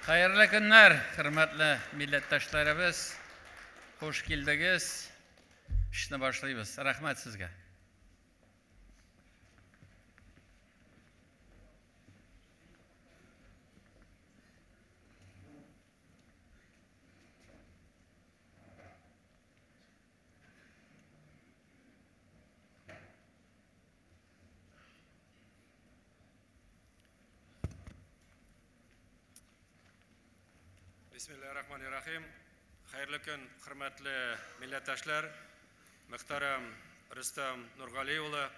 Hayırlı günler, hürmetli millettaşlarımız. Hoş geldiniz. İşine başlayız. Rahmet sizge. Bismillahirrahmanirrahim. Hayırlı gün, hürmetli millettaşlar. Muhtaram Rüstem Nurgaliyoğlu,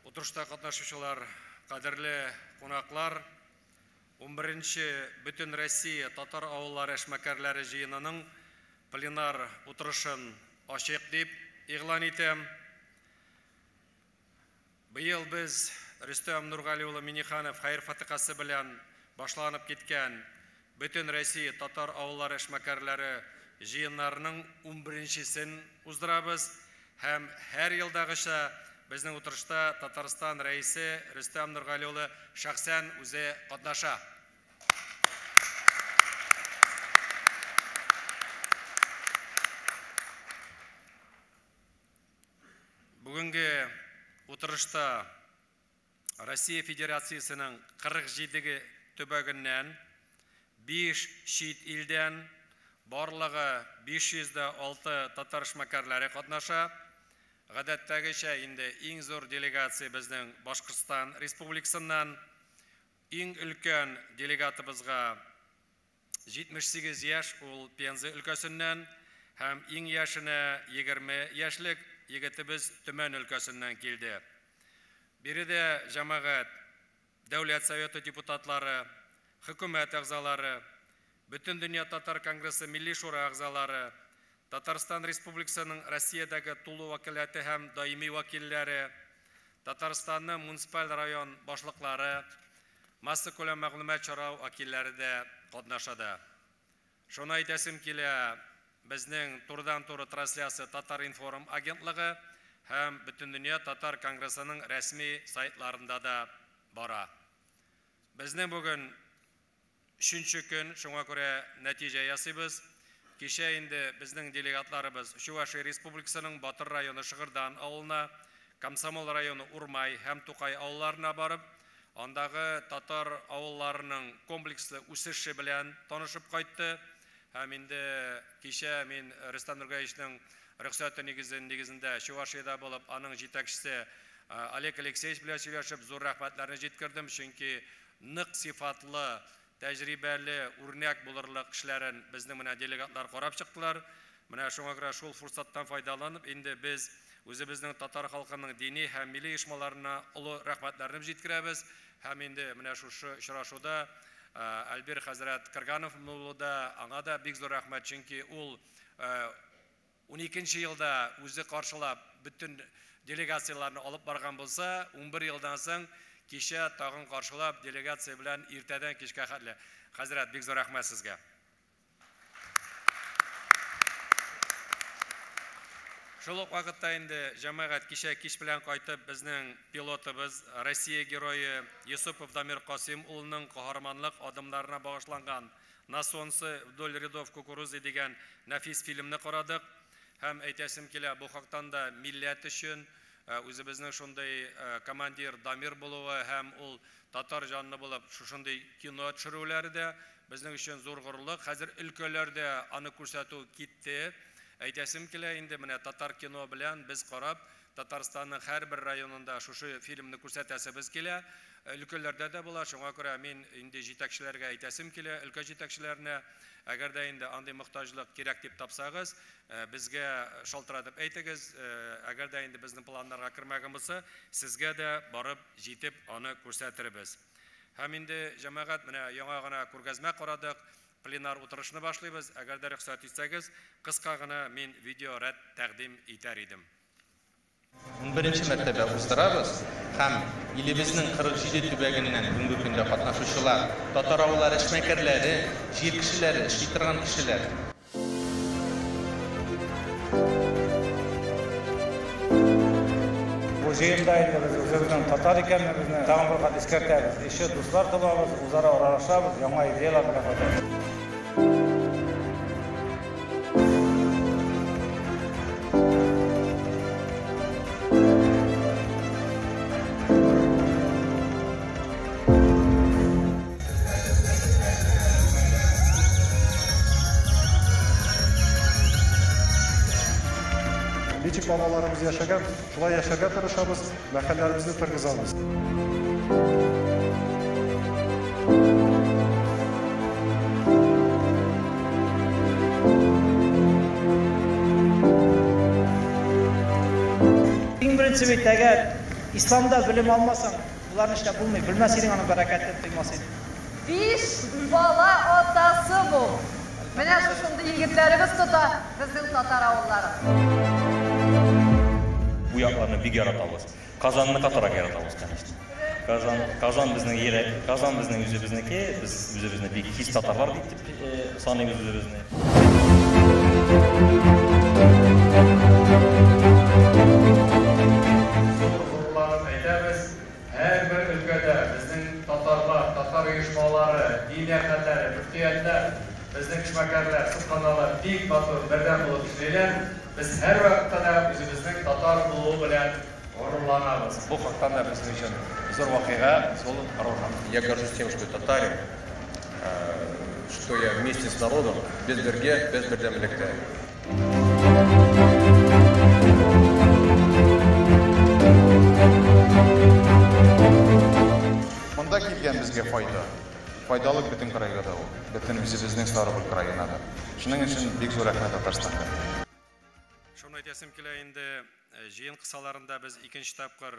oturuşta katnaşıcılar, kadirli konaklar, 11. Bütün Россия Tatar Avulları Eşmekerleri Jiyininin plenar oturuşun açık deyip ilan etem. Bu yıl biz Rüstem Nurgaliyoğlu Minixanov hayır fatikası bilen başlanıp ketken bütün Россия Tatar Avulları Eşmekerleri jiyinlarining 11-sin uzdırabız. Hem her yıldagıça bizning oturuşta Tatariston Reisi Rüstem Nurgaliyoğlu şahsen o'zi qatnaşa. Bugungi oturuşta Россия Federatsiyasining 47 töbeginden 5 şehit ilden barlığı 506 Tatar eşmekerleri qatnaşa. Гадәттәгечә инде иң зур делегация безнең Башкортстан Республикасыннан, иң өлкән делегатыбызга 78 яшь, ул Пенза өлкәсеннән, һәм иң яшенә 20 яшьлек егетебез Төмән өлкәсеннән килде. Биредә җәмәгать, Дәүләт Советы депутатлары, хөкүмәт әгъзалары, Бүтән дөнья Татар Конгрессы Милли шура әгъзалары, Татарстан Республикасының Россиядәге тулы вәкаләте һәм даими вәкилләре, Татарстанның муниципаль район башлыклары, масса күләм мәгълүмат чарау вәкилләре дә катнашады. Шуны әйтәсем килә, безнең турыдан-туры трансляция Татар информ агентлыгы һәм Бүтән дөнья Татар Конгрессының рәсми сайтларында да бара. Безнең бүген 3-нче көн, шуңа күрә нәтиҗә ясыйбыз. Кеше инде безнең делегатларыбыз Чувашия Республикасының Батыр районы Шыгырдан авылына, Комсомол районы Урмай һәм Тукай авылларына барып, андагы татар авылларының комплекслы үсеше белән танышып кайтты. Һәм инде кичә мин Рөстәм Нургалиевичнең рөхсәте нигезендә Чувашиядә булып, аның җитәкчесе Олег Алексеевич белән сөйләшеп, зур рәхмәтләрне җиткердем, чөнки нык сифатлы, тәҗрибәле, үрнәк булырлык кешеләрен безнең менә делегатлар карап чыктылар. Менә шуңа күрә шул фурсаттан файдаланып, инде без үзебезнең татар халкының дини һәм милли оешмаларына олы рәхмәтләрне җиткерәбез. Һәм инде менә шушы очрашуда Альбер хәзрәт Кырганов муллада аңа да бик зур рәхмәт, чөнки ул 12-нче елда үзе каршылап bütün делегацияларны алып барган булса, 11 елдан соң кичә тагын каршылап делегация белән иртәдән кичкә хәтле. Хәзрәт, бик зур рәхмәт сезгә. Шул ук вакытта инде җәмәгать кичә кич белән кайтып, безнең пилотыбыз, Россия герое Юсупов Дамир Касим улының каһарманлык адымнарына багышланган «Насонсы вдоль рядов кукурузы» дигән нәфис фильмны карадык. Һәм әйтәсем килә, бу хактан да милләт өчен үзебезнең шундый командир Дамир булуы һәм ул татар җанлы булып, шушындый кино төшерүләре дә безнең өчен зур горурлык. Хәзер өлкәләрдә аны күрсәтү китте. Әйтәсем килә, инде менә татар кино белән без карап, Татарстанның һәрбер районында шушы фильмны күрсәтәсебез килә. Өлкәләрдә дә була, шуңа күрә мин инде җитәкчеләргә әйтәсем килә, өлкә җитәкчеләренә, әгәр дә инде андый мохтаҗлык кирәк дип тапсагыз, безгә шалтыратып әйтегез, әгәр дә инде безнең планнарга кермәгән булса, сезгә дә барып җитеп аны күрсәтербез. Һәм инде җәмәгать менә яңа гына күргәзмә карадык, пленар утырышны башлыйбыз. Әгәр дә рөхсәт итсәгез, кыска гына мин видео рәт тәкъдим итәр идем. 11-нче мәртәбә уздырабыз һәм илебезнең 47 төбәгеннән бүгенге көндә катнашучылар, татар авыллары эшмәкәрләре, җир кешеләре, эшли торган кешеләр. Бу жиында енді біз өзіміздің татар екенімізді тағы бір қат ескертеміз. Еще достар табамыз, өзара араласамыз, жаңа идеялар білен қайтамыз. Ничек бабаларыбыз яшаган, шулай яшарга тырышабыз, мәхәлләребезне тыргызабыз. Ең бірінші бет, әгәр исламда білім алмасаң, бұларны эшләп булмый, белмәс идең аның бәрәкәтен тоймас идең. 5 бала atası bu. Менә шундый егетләребез тота безнең татар авыллары. Bu yaklarını bir yaratavız. Kazanını katarak yaratavız конечно. Kazan bizning yüzübizniki, biz yüzübizne bir his tatarlar deyip sanıyız yüzübizne. Sorularını aytamiz. Her bir ülkede bizning tatarlar, tatar uyushmalari, din yaqinlari, müftiyatlar, bizning ishmakarlar, sirxonalar dik batur birdan bo'lib ishlaylar. Biz her vaqtda da o'zimizning tatar bo'luvi bilan g'ururlanamiz. Bu haqdan da bizim için zor vakıya, zor arorham. Я горжусь тем, что татарин, что я вместе с народом, без берге, без бердемлекте. Монда келген бізге файдалы бүтін крайга да ол, бүтін біздің Ставрополь крайына да. Шуның үшін бик зор рәхмәт Татарстанга. Шуны әйтәсем килә инде, җыен кысаларында біз икенче тапкыр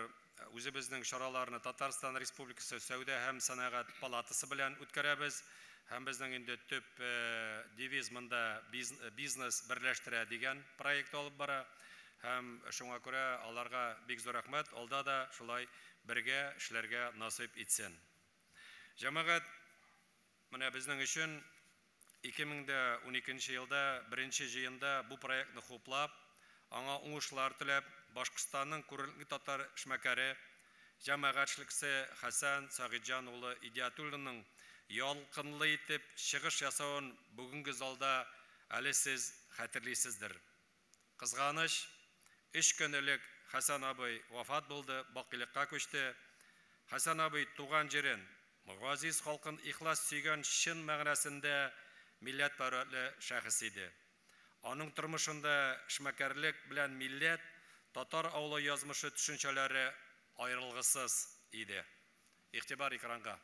үзебезнең чараларны Татарстан Республикасы Сәүдә һәм сәнәгать палатасы белән үткәрәбез. Һәм безнең инде төп девиз монда бизнес берләштерә дигән проект алып бара. Һәм шуңа күрә аларга бик зур рәхмәт. Алда да шулай бергә эшләргә насыйп итсен. Җәмәгать, менә безнең өчен 2012 елда беренче җыенда бу проектны хуплап, аңа уңышлар теләп, Башкортстанның күренекле татар эшмәкәре, җәмәгатьчелекчесе Хәсән Сагыйҗан улы Идиятуллинның ялкынлы итеп чыгыш ясавын бүгенге залда әле сез хәтерлисездер. Кызганыч, 3 көн элек Хәсән абый вафат булды, бакыйлыкка күчте. Хәсән абый туган җирен, газиз халкын ихлас сөйгән чын мәгънәсендә милләтпәрвәрле шәхес иде. Аның тормышында эшмәкәрлек белән милләт, татар авылы язмышы төшенчәләре аерылгысыз иде. Игътибар экранга.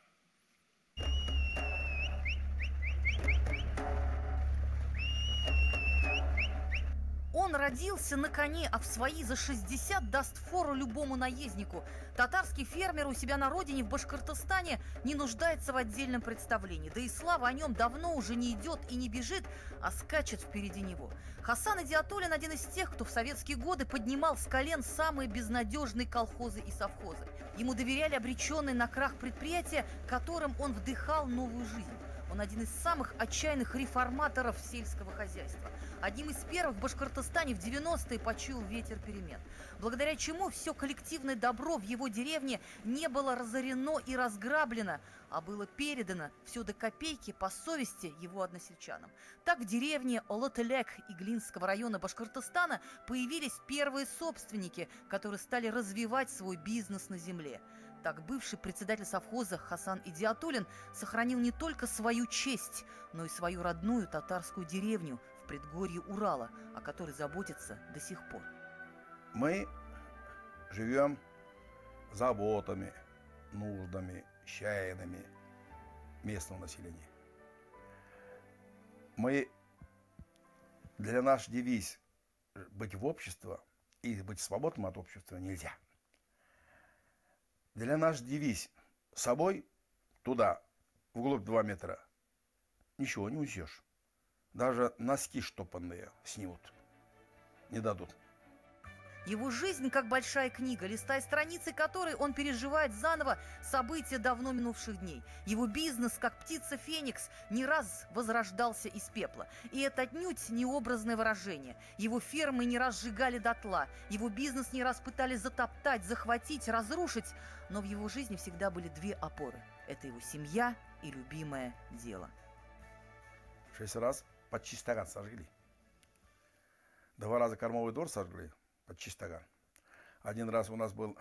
Он родился на коне, а в свои за 60 даст фору любому наезднику. Татарский фермер у себя на родине в Башкортостане не нуждается в отдельном представлении. Да и слава о нем давно уже не идет и не бежит, а скачет впереди него. Хасан Идиатуллин один из тех, кто в советские годы поднимал с колен самые безнадежные колхозы и совхозы. Ему доверяли обреченные на крах предприятия, которым он вдыхал новую жизнь. Он один из самых отчаянных реформаторов сельского хозяйства. Одним из первых в Башкортостане в 90-е почуял ветер перемен, благодаря чему все коллективное добро в его деревне не было разорено и разграблено, а было передано все до копейки по совести его односельчанам. Так в деревне Олотелек Иглинского района Башкортостана появились первые собственники, которые стали развивать свой бизнес на земле. Так бывший председатель совхоза Хасан Идиатуллин сохранил не только свою честь, но и свою родную татарскую деревню в предгорье Урала, о которой заботится до сих пор. Мы живем заботами, нуждами, чаяниями местного населения. Для нас девиз быть в обществе и быть свободным от общества нельзя. Для нас девиз с собой туда, вглубь 2 метра, ничего не унесешь. Даже носки штопанные снимут, не дадут. Его жизнь как большая книга, листая страницы которой он переживает заново события давно минувших дней. Его бизнес, как птица Феникс, не раз возрождался из пепла. И это отнюдь не образное выражение. Его фермы не раз сжигали дотла, его бизнес не раз пытались затоптать, захватить, разрушить. Но в его жизни всегда были две опоры. Это его семья и любимое дело. 6 раз почти стакан сожгли. 2 раза кормовой двор сожгли. Почти стакан. 1 раз у нас был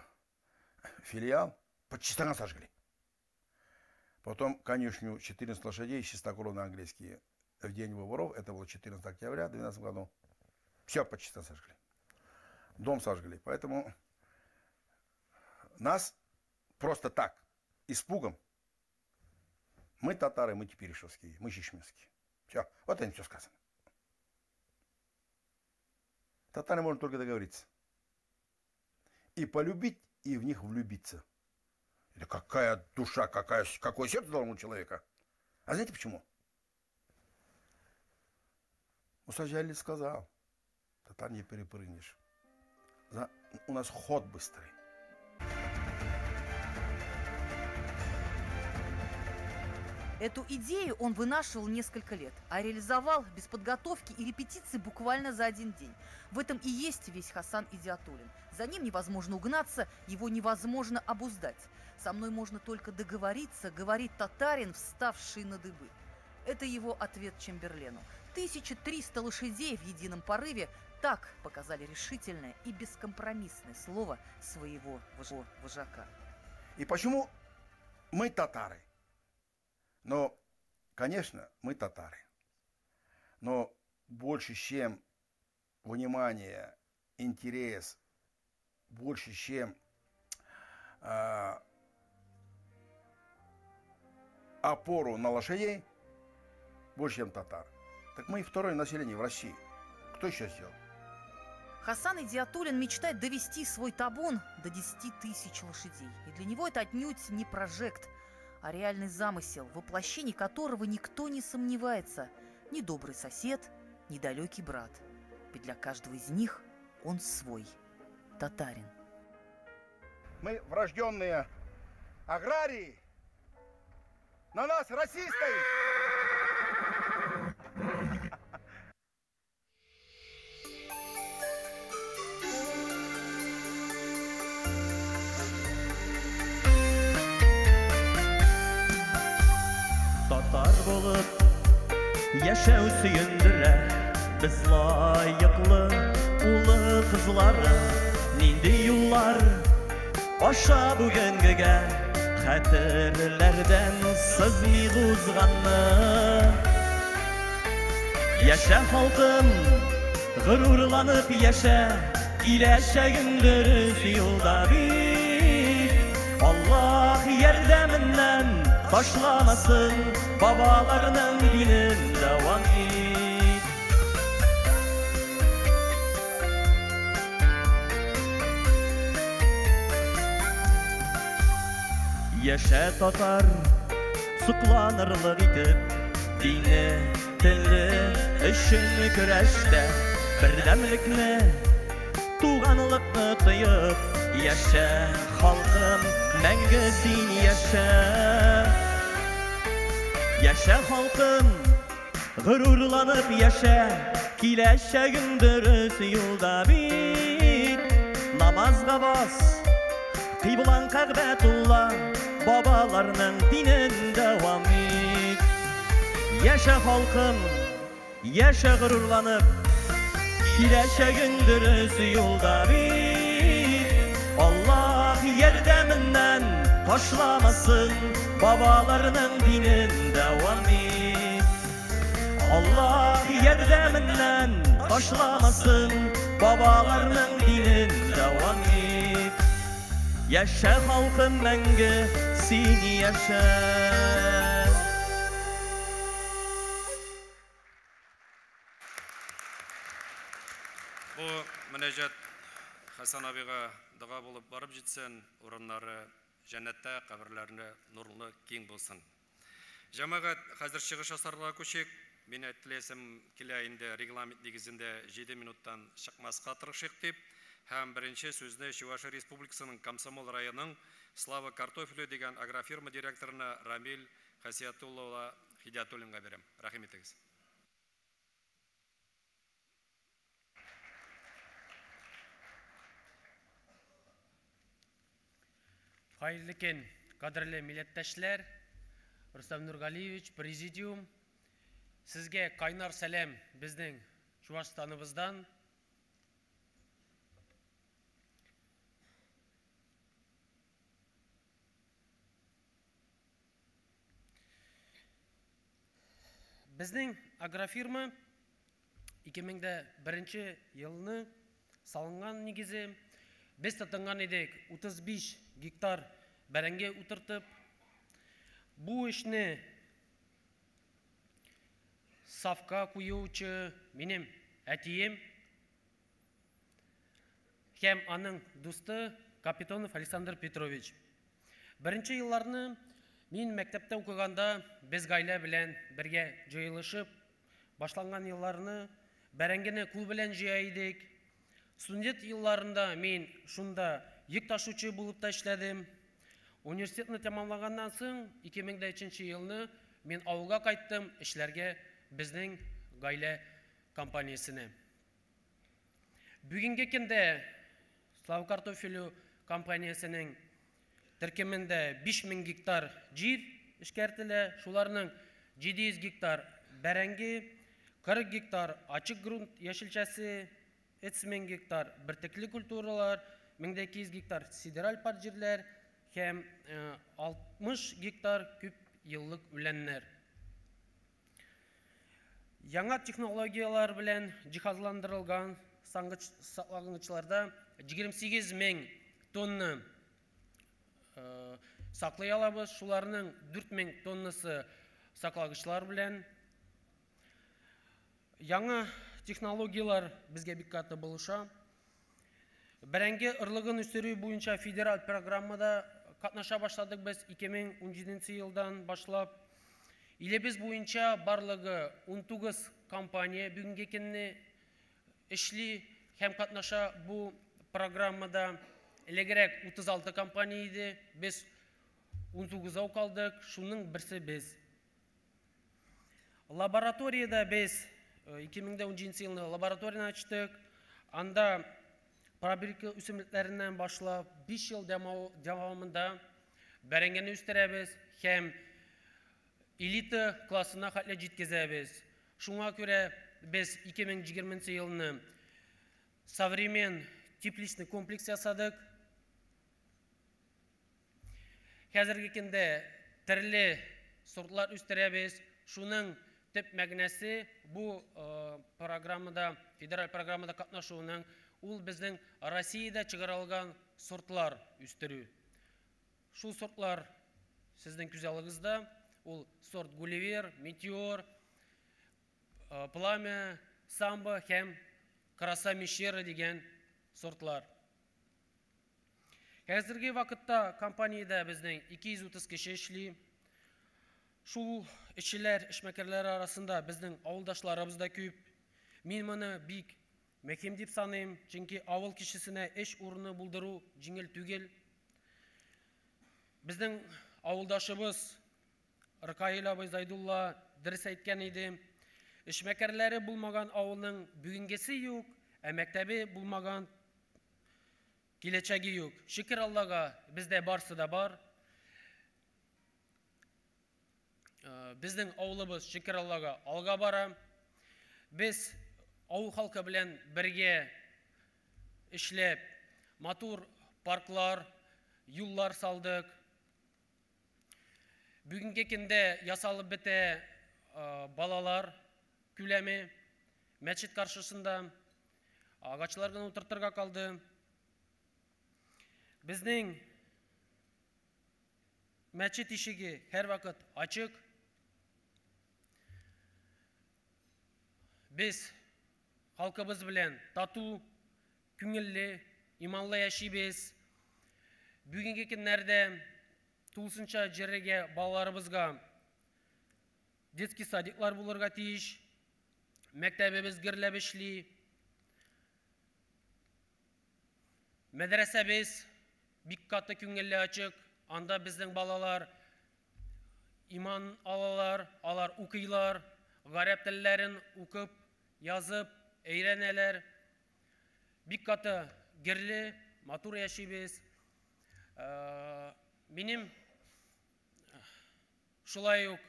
филиал, почти стакан сожгли. Потом конюшню 14 лошадей, чистокровные английские, в день выборов, это было 14 октября 2012 году. Все почти стакан сожгли. Дом сожгли. Поэтому нас просто так, испугом, мы татары, мы теперешевские, мы чечменские. Все, вот это все сказано. Татары можно только договориться. И полюбить, и в них влюбиться. Это какая душа, какое сердце должно у человека. А знаете почему? Муса Джалиль сказал, татар не перепрыгнешь. У нас ход быстрый. Эту идею он вынашивал несколько лет, а реализовал без подготовки и репетиций буквально за 1 день. В этом и есть весь Хасан Идиатуллин. За ним невозможно угнаться, его невозможно обуздать. Со мной можно только договориться, говорит татарин, вставший на дыбы. Это его ответ Чемберлену. 1300 лошадей в едином порыве так показали решительное и бескомпромиссное слово своего вожака. И почему мы татары? Но, конечно, мы татары. Но больше, чем внимание, интерес, больше, чем опору на лошадей, больше, чем татар. Так мы и второе население в России. Кто еще сделал? Хасан Идиатуллин мечтает довести свой табун до 10 тысяч лошадей. И для него это отнюдь не прожект, а реальный замысел, в воплощении которого никто не сомневается. Ни добрый сосед, ни далекий брат. Ведь для каждого из них он свой, татарин. Мы врожденные аграрии. На нас Россия стоит. Татар болып яшәү сөендерә, без лайыклы улы кызлары. Нинди юллар аша бүгенгегә, хәтерләрдән сызмый узганны. Яшә халкым, горурланып яшә, киләчәгең дөрес юлда бит. Аллаһ ярдәменнән башламасын, бабаларның динен дәвам ит. Яшә татар, сукланырлык итеп, дине, теле өчен көрәштә, бердәмлекне, туганлыкны тоеп, яшә халкым, мәңге син яшә. Яшә халкым, горурланып яшә, киләчәгең дөрес юлда бит. Намазга бас, кыйблаң Кәгъбәтулла, бабаларның динен дәвам ит. Яшә халкым, яшә горурланып, киләчәгең дөрес юлда бит. Аллаһ ярдәменнән башламасын, бабаларның динен дәвам ит. Аллаһ ярдәменнән башламасын, бабаларның динен дәвам ит. Яшә халкым, мәңге син яшә. Бу мөнәҗәт Хасан абыйга дуга булып барып җитсен, урыннары Җәннәттә, каберләрендә нурлы киң булсын. Җәмәгать, хәзер чыгыш ясарга күчек. Мин теләсәм килә инде регламент нигезендә 7 минуттан чыкмаска тырышыйк дип. һәм беренче сүзне Чувашия Республикасының Комсомол районының Слава Картофелю деген агрофирма директорына Рамиль Хасиятуллова Хидиятуллинға берем. Рахмет етегіз. Hayırlı ken, kadrli millettaşlar, Rüstem Nurgaliyevич, Президиум, sizge kaynar selam bizden Çuvaşistanımızdan. Bizning agrofirma 2001 yılını salıngan negizi biz tutungan edik 35 gektar bərenge uturtup bu işni safka kuyuuchu benim әтием hem aның dostu Kapitonov Александр Петрович. Birinci yıllarını мен мектепте оқығанда біз гаилә белән бергә җыелышып, башланган елларны бәрәңгене кул белән җыя идек. Студент елларында мен шунда йөк ташучы булып та эшләдем. Университетны тәмамлаганнан соң 2003 елны мен авылга кайттым эшләргә безнең гаилә компаниясенә. Бүгенге көндә Слава Картофелю компаниясенең Türkmen'de 5000 gektar jir işkertile, şularının 700 gektar bärengi, 40 gektar açık grunt yeşilçesi, 3000 gektar birtikli kulturalar, 1200 gektar sideral parjirler, hem 60 gektar küp yıllık ülenler. Яңа технологиялар белән җиһазландырылган саклагычларда 28 мең тонна saklay alabыз, şularının 4000 tonnası sakлагычлар белән. Яңа технологиялар безгә бик каты булыша. Бәрәңге ырлыгын үстерү буенча федераль программада катнаша башладык без 2017 елдан башлап. Илебез буенча барлыгы 19 компания бүгенге көнне эшли һәм катнаша бу программада. Элегрәк 36 компания иде, без 19-га калдык, шуның берсе без. Лабораторияда без 2017 елны лабораторияны ачтык. Анда пробирка үсемлекләреннән башлап 5 ел дәвамында бәрәңгене үстерәбез һәм элита классына хәтле җиткезәбез. Шуңа күрә без 2020 елны современ тепличный комплекс ясадык. Хәзерге көндә төрле сортлар үстерәбез. Шуның төп мәгънәсе бу программада, федераль программада катнашуның ул безнең Россиядә чыгарылган сортлар үстерү. Шул сортлар сезнең күзаллыгызда ул сорт Гулливер, Метеор, Пламя, Самбо һәм Краса Мишера дигән сортлар. Хәзерге вакытта компанияда безнең 230 кеше эшли. Шул эшчеләр, эшмәкәрләр арасында безнең авылдашларыбыз да күп. Мин моны бик мөһим дип саныйм, чөнки авыл кешесенә эш урыны булдыру җиңел түгел. Безнең авылдашыбыз Рыкаил абый Зайдулла дөрес әйткән иде. Эшмәкәрләре булмаган авылның бүгенгесе юк, мәктәбе булмаган киләчәге юк. Шөкер Аллага, бездә барсы да бар. Безнең авылыбыз шөкер Аллага алга бара. Без авыл халкы белән бергә эшләп, матур парклар, юллар салдык. Бүгенге көндә ясалып бетә балалар күләме мәчет каршысында агачлар гына утыртырга калды. Безнең мәчет ишеге һәр вакыт ачык. Без халкыбыз белән тату, күңелле, иманлы яшибез. Бүгенге көннәрдә тулысынча җиргә балаларыбызга детский садиклар булырга тиеш. Мәктәбебез гөрләп эшли. Медресебез бик каты күңелле ачык. Анда безнең балалар иман алалар, алар укыйлар, гарәп телләрен укып, язып, өйрәнәләр. Бик каты герле, матур яшибез. Минем шулай ук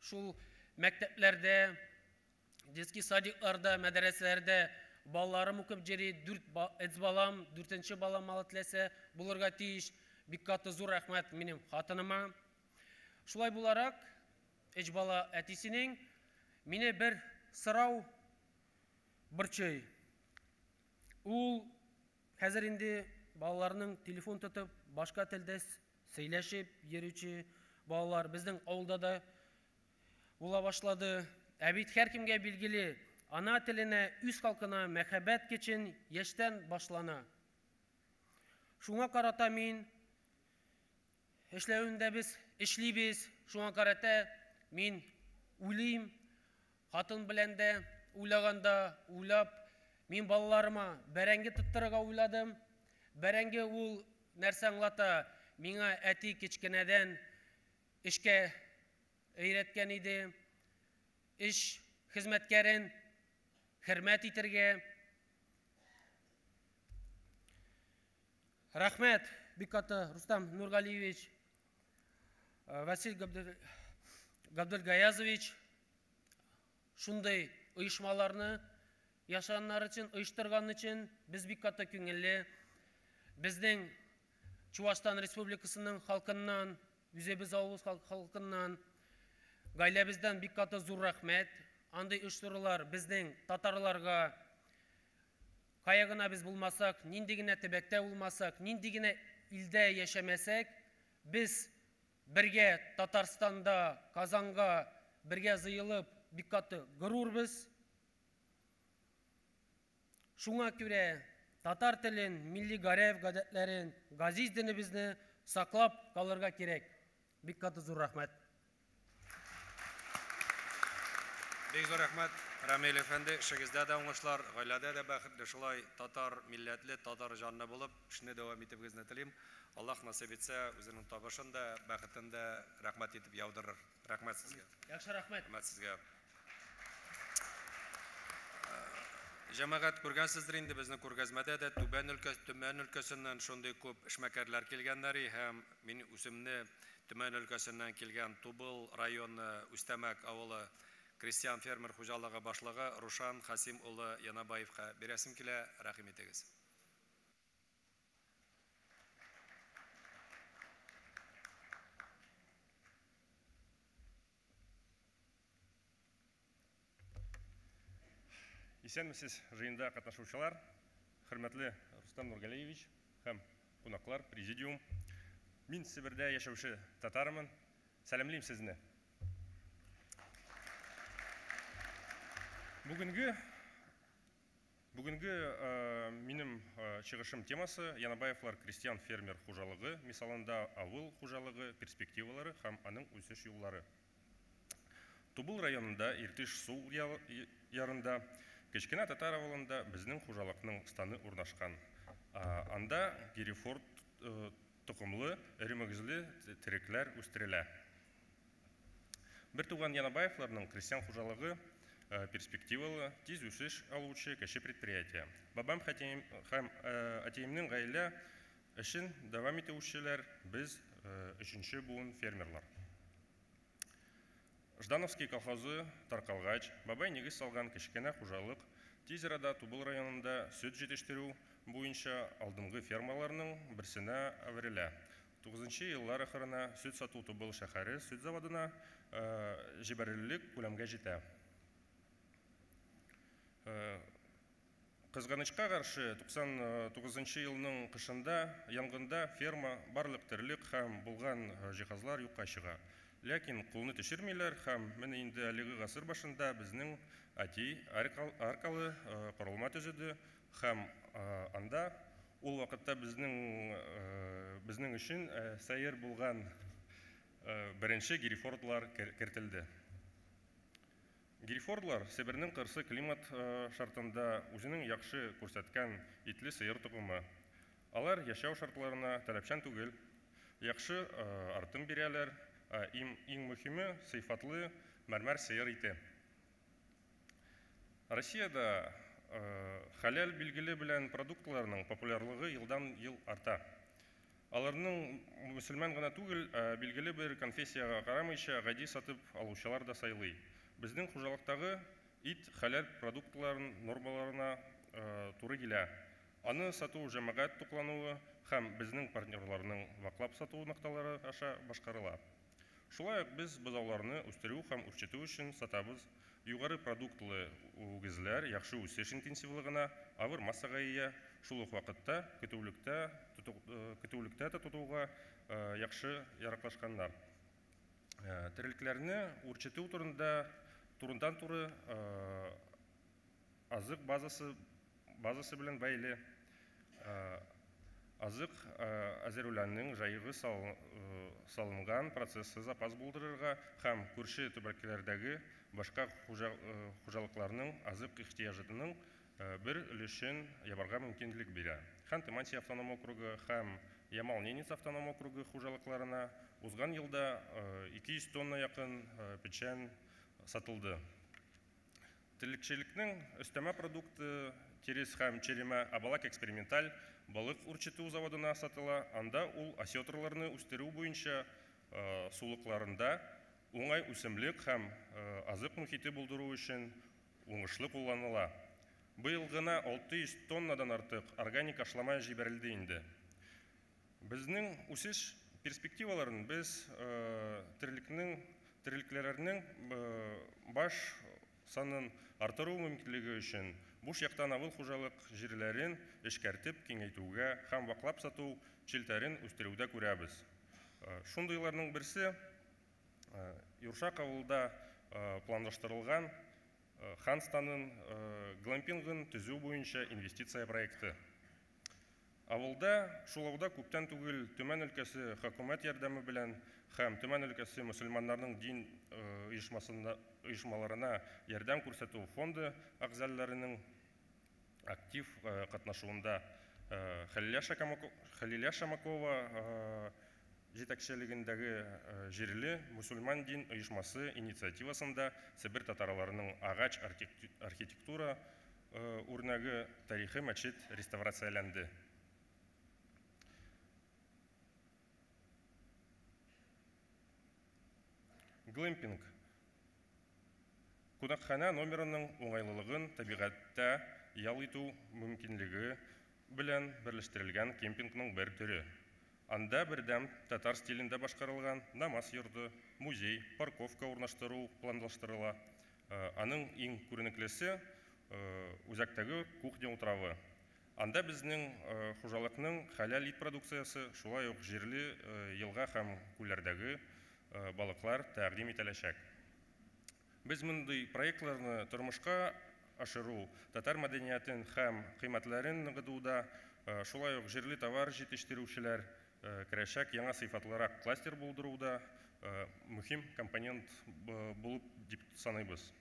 шул мәктәпләрдә, детский садикларда, мәдрәсәләрдә балаларым укып җыри, 4 балам, 4нче балам алытләсә булырга тиеш. Бик каты зур рәхмәт минем хатыныма. Шулай буларак, эч бала әтисенең мине бер сорау борчый. Ул хәзер инде балаларның телефон тотып, башка телдә сөйләшеп йөрүче балалар безнең авылда да була башлады. Ә бит һәркемгә билгеле, ана теленә, үз халкына мәхәббәт кичен яшьтән башлана. Шуңа карата мин эшләвендә без эшлибез, шуңа карата мин уйлыйм, хатын белән дә уйлаганда, уйлап, мин балаларыма бәрәңге тоттырырга уйладым. Бәрәңге ул нәрсә аңлата? Миңа әти кичкенәдән эшкә өйрәткән иде. Эш хезмәткәрен хөрмәт итәргә. Рәхмәт, бик каты Рустам Нургалиевич, Василий Габдулгаязович шундай оешмаларны яшаннар өчен, оештырган өчен без бик каты күңелле. Безнең Чувашстан Республикасының халкыннан, үзебез авыз халкыннан, гаиләбездән бик каты зур рәхмәт. Андый оештырулар безнең татарларга кая гына без булмасак, нинди генә төбәктә булмасак, нинди генә илдә яшәмәсәк, без бергә Татарстанда, Казанга бергә зыелып, бик каты горур без. Шуңа күрә татар телен, милли гарәп гадәтләрен, газиз динебезне саклап калырга кирәк. Бик каты зур рәхмәт. Бик зур рәхмәт, Рамил әфәнде, эшегездә дә уңышлар, гаиләдә дә бәхетле, шулай татар милләтле, татар жанлы булып, эшне дәвам итегезне телим. Аллаһ насыйп итсә, үзенең табышын да, бәхетен дә рәхмәт итеп яудырыр. Рәхмәт сезгә. Яхшы рәхмәт. Рәхмәт сезгә. Җәмәгать, күргәнсездер инде безнең күргәзмәдә дә Түбән өлкәсеннән шундый күп эшмәкәрләр килгәннәр, һәм мин үземне Түбән өлкәсеннән килгән Тубыл районы Үстәмәк авылы крестьян фермер хуҗалыгы башлыгы Рушан Хасим улы Янабаевка бирәсем килә, рәхим итегез. Исәнмесез, жыйында катнашучылар, хөрмәтле Рустам Нургалиевич һәм кунаклар, президиум. Мин Себердә яшәүче татармын. Сәламлыйм сезне. Бүгенге минем чыгышым темасы Янабаевлар крестьян фермер хуҗалыгы, мисалында авыл хуҗалыгы перспективалары һәм аның үсеш юллары. Тубыл районында Иртеш су ярында Кечкенә татар авылында безнең хуҗалыкның станы урнашкан. Анда Герефорд тукымлы эремегезле терекләр үстерелә. Бер туган Янабаевларның крестьян хуҗалыгы перспективалы, тиз үсеш алучы кече предприятие. Бабам һәм әтиемнең гаилә эшен дәвам итүчеләр без өченче буын фермерлар. Ждановский колхозы таркалгач, бабай нигез салган кечкенә хуҗалык тиз арада Тубыл районында сөт җитештерү буенча алдынгы фермаларның берсенә әверелә. 90-нчы еллар ахырына сөт сату Тубыл шәһәре сөт заводына җибәрелерлек күләмгә җитә. Кызганычка каршы 99-нчы елның кышында янгында ферма барлык терлек һәм булган җиһазлар юкка чыга. Ләкин кулны төшермиләр һәм менә инде әлеге гасыр башында безнең әти аркалы корылма төзеде һәм анда ул вакытта безнең өчен сәер булган беренче Герефордлар кертелде. Герефордлар Себернең кырсы климат шартында үзенең яхшы күрсәткән итле сыер тугымы. Алар яшәү шартларына таләпчән түгел, яхшы артым бирәләр, иң мөһиме сыйфатлы мәрмәр сыер ите. Россиядә халал билгеле белән продуктларның популярлыгы елдан-ел арта. Аларның мөселман гына түгел, билгеле бер конфессияга карамыйча гади сатып алучылар да сайлый. Безнең хуҗалыктагы ит халал продуктларын нормаларына туры килә. Аны сату җәмәгать туклануы һәм безнең партнерларның ваклап сату нокталары аша башкарыла. Шулай ук без бозауларны үстерү һәм үрчетү өчен сатабыз. Югары продуктлы үгезләр яхшы үсеш интенсивлыгына, авыр массага ия, шул ук вакытта көтүлектә тотуга яхшы яраклашканнар. Терлекләрне үрчетү турыдан-туры азык базасы белән бәйле. Азык әзерләүнең җайгы салынган процессы запас булдырырга һәм күрше төбәкләрдәге башка хуҗалыкларның азык ихтыяҗының бер өлешен ябарга мөмкинлек бирә. Ханты-Мансийский автоном округы һәм Ямал-Ненец автоном округы хуҗалыкларына узган елда 200 тонна якын печән сатылды. Терлекчелекнең өстәмә продукты терес һәм черемә Абалак эксперименталь балык үрчетү заводына сатыла. Анда ул осетрларны үстерү буенча сулыкларында уңай үсемлек һәм азык мөхите булдыру өчен уңышлы кулланыла. Быел гына 600 тоннадан артык органик ашлама җибәрелде инде. Безнең үсеш перспективаларын без терлекләрнең баш санын артыру мөмкинлеге өчен буш яктан авыл хуҗалык җирләрен эшкәртеп киңәйтүгә һәм ваклап сату челтәрен үстерүдә күрәбез. Шундыйларның берсе Юршак авылда планлаштырылган Ханстанын глампингын төзү буенча инвестиция проекты. Авылда шулауда күптән түгел Төмән өлкәсе хөкүмәт ярдәме белән һәм Төмән өлкәсе мөселманнарның дин оешмаларына ярдәм күрсәтү фонды әгъзаларының актив катнашуында Хәлилә Шамакова җитәкчелегендәге җирле мөселман дин оешмасы инициативасында Себер татарларының агач архитектура үрнәге тарихи мәчет реставрацияләнде. Глэмпинг. Кунакхана номерының уңайлылыгын табигатьтә ял итү мөмкинлеге белән берләштерелгән кемпингның бер төре. Анда бердәм татар стилендә башкарылган намаз йорты, музей, парковка урнаштыру планлаштырыла. Аның иң күренеклесе үзәктәге кухня утравы. Анда безнең хуҗалыкның халал ит продукциясы, шулай ук җирле елга һәм күлләрдәге балыклар тәкъдим ителәчәк. Без мондый проектларны тормышка ашыру, татар мәдәниятен һәм кыйммәтләрен ныгытуда, шулай ук җирле товар җитештерүчеләр керәчәк яңа сыйфатлырак кластер булдыруда мөһим компонент булып дип саныйбыз.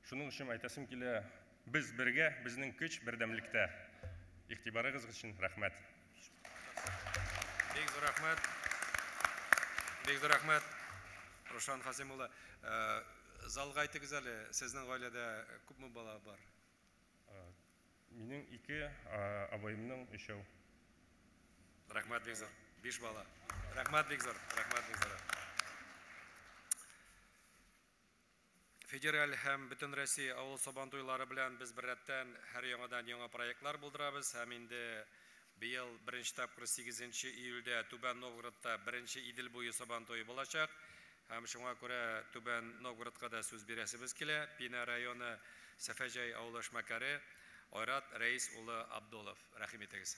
Шуның өчен әйтәсем килә, без бергә, безнең көч бердәмлектә. Игътибарыгыз өчен рәхмәт. Бик зур рәхмәт. Рушан Хасим улы, залга әйтегез әле, сезнең гаиләдә күпме бала бар? Минем 2, абаемның 3. Рәхмәт бик зур. 5 бала. Рәхмәт бик зур. Федераль һәм бөтен Россия авыл сабантуйлары белән без беррәттән һәр яңадан яңа проектлар булдырабыз һәм инде быел 1-нче тапкыр 8 июльдә Түбән Новгородта 1-нче Идел буе сабантуе булачак. Һәм шуңа күрә Түбән Новгородка да сүз бирәсебез килә. Пина районы Сәфәҗәй авыл эшмәкәре Айрат Рәис улы Абдулов. Рәхим итегез.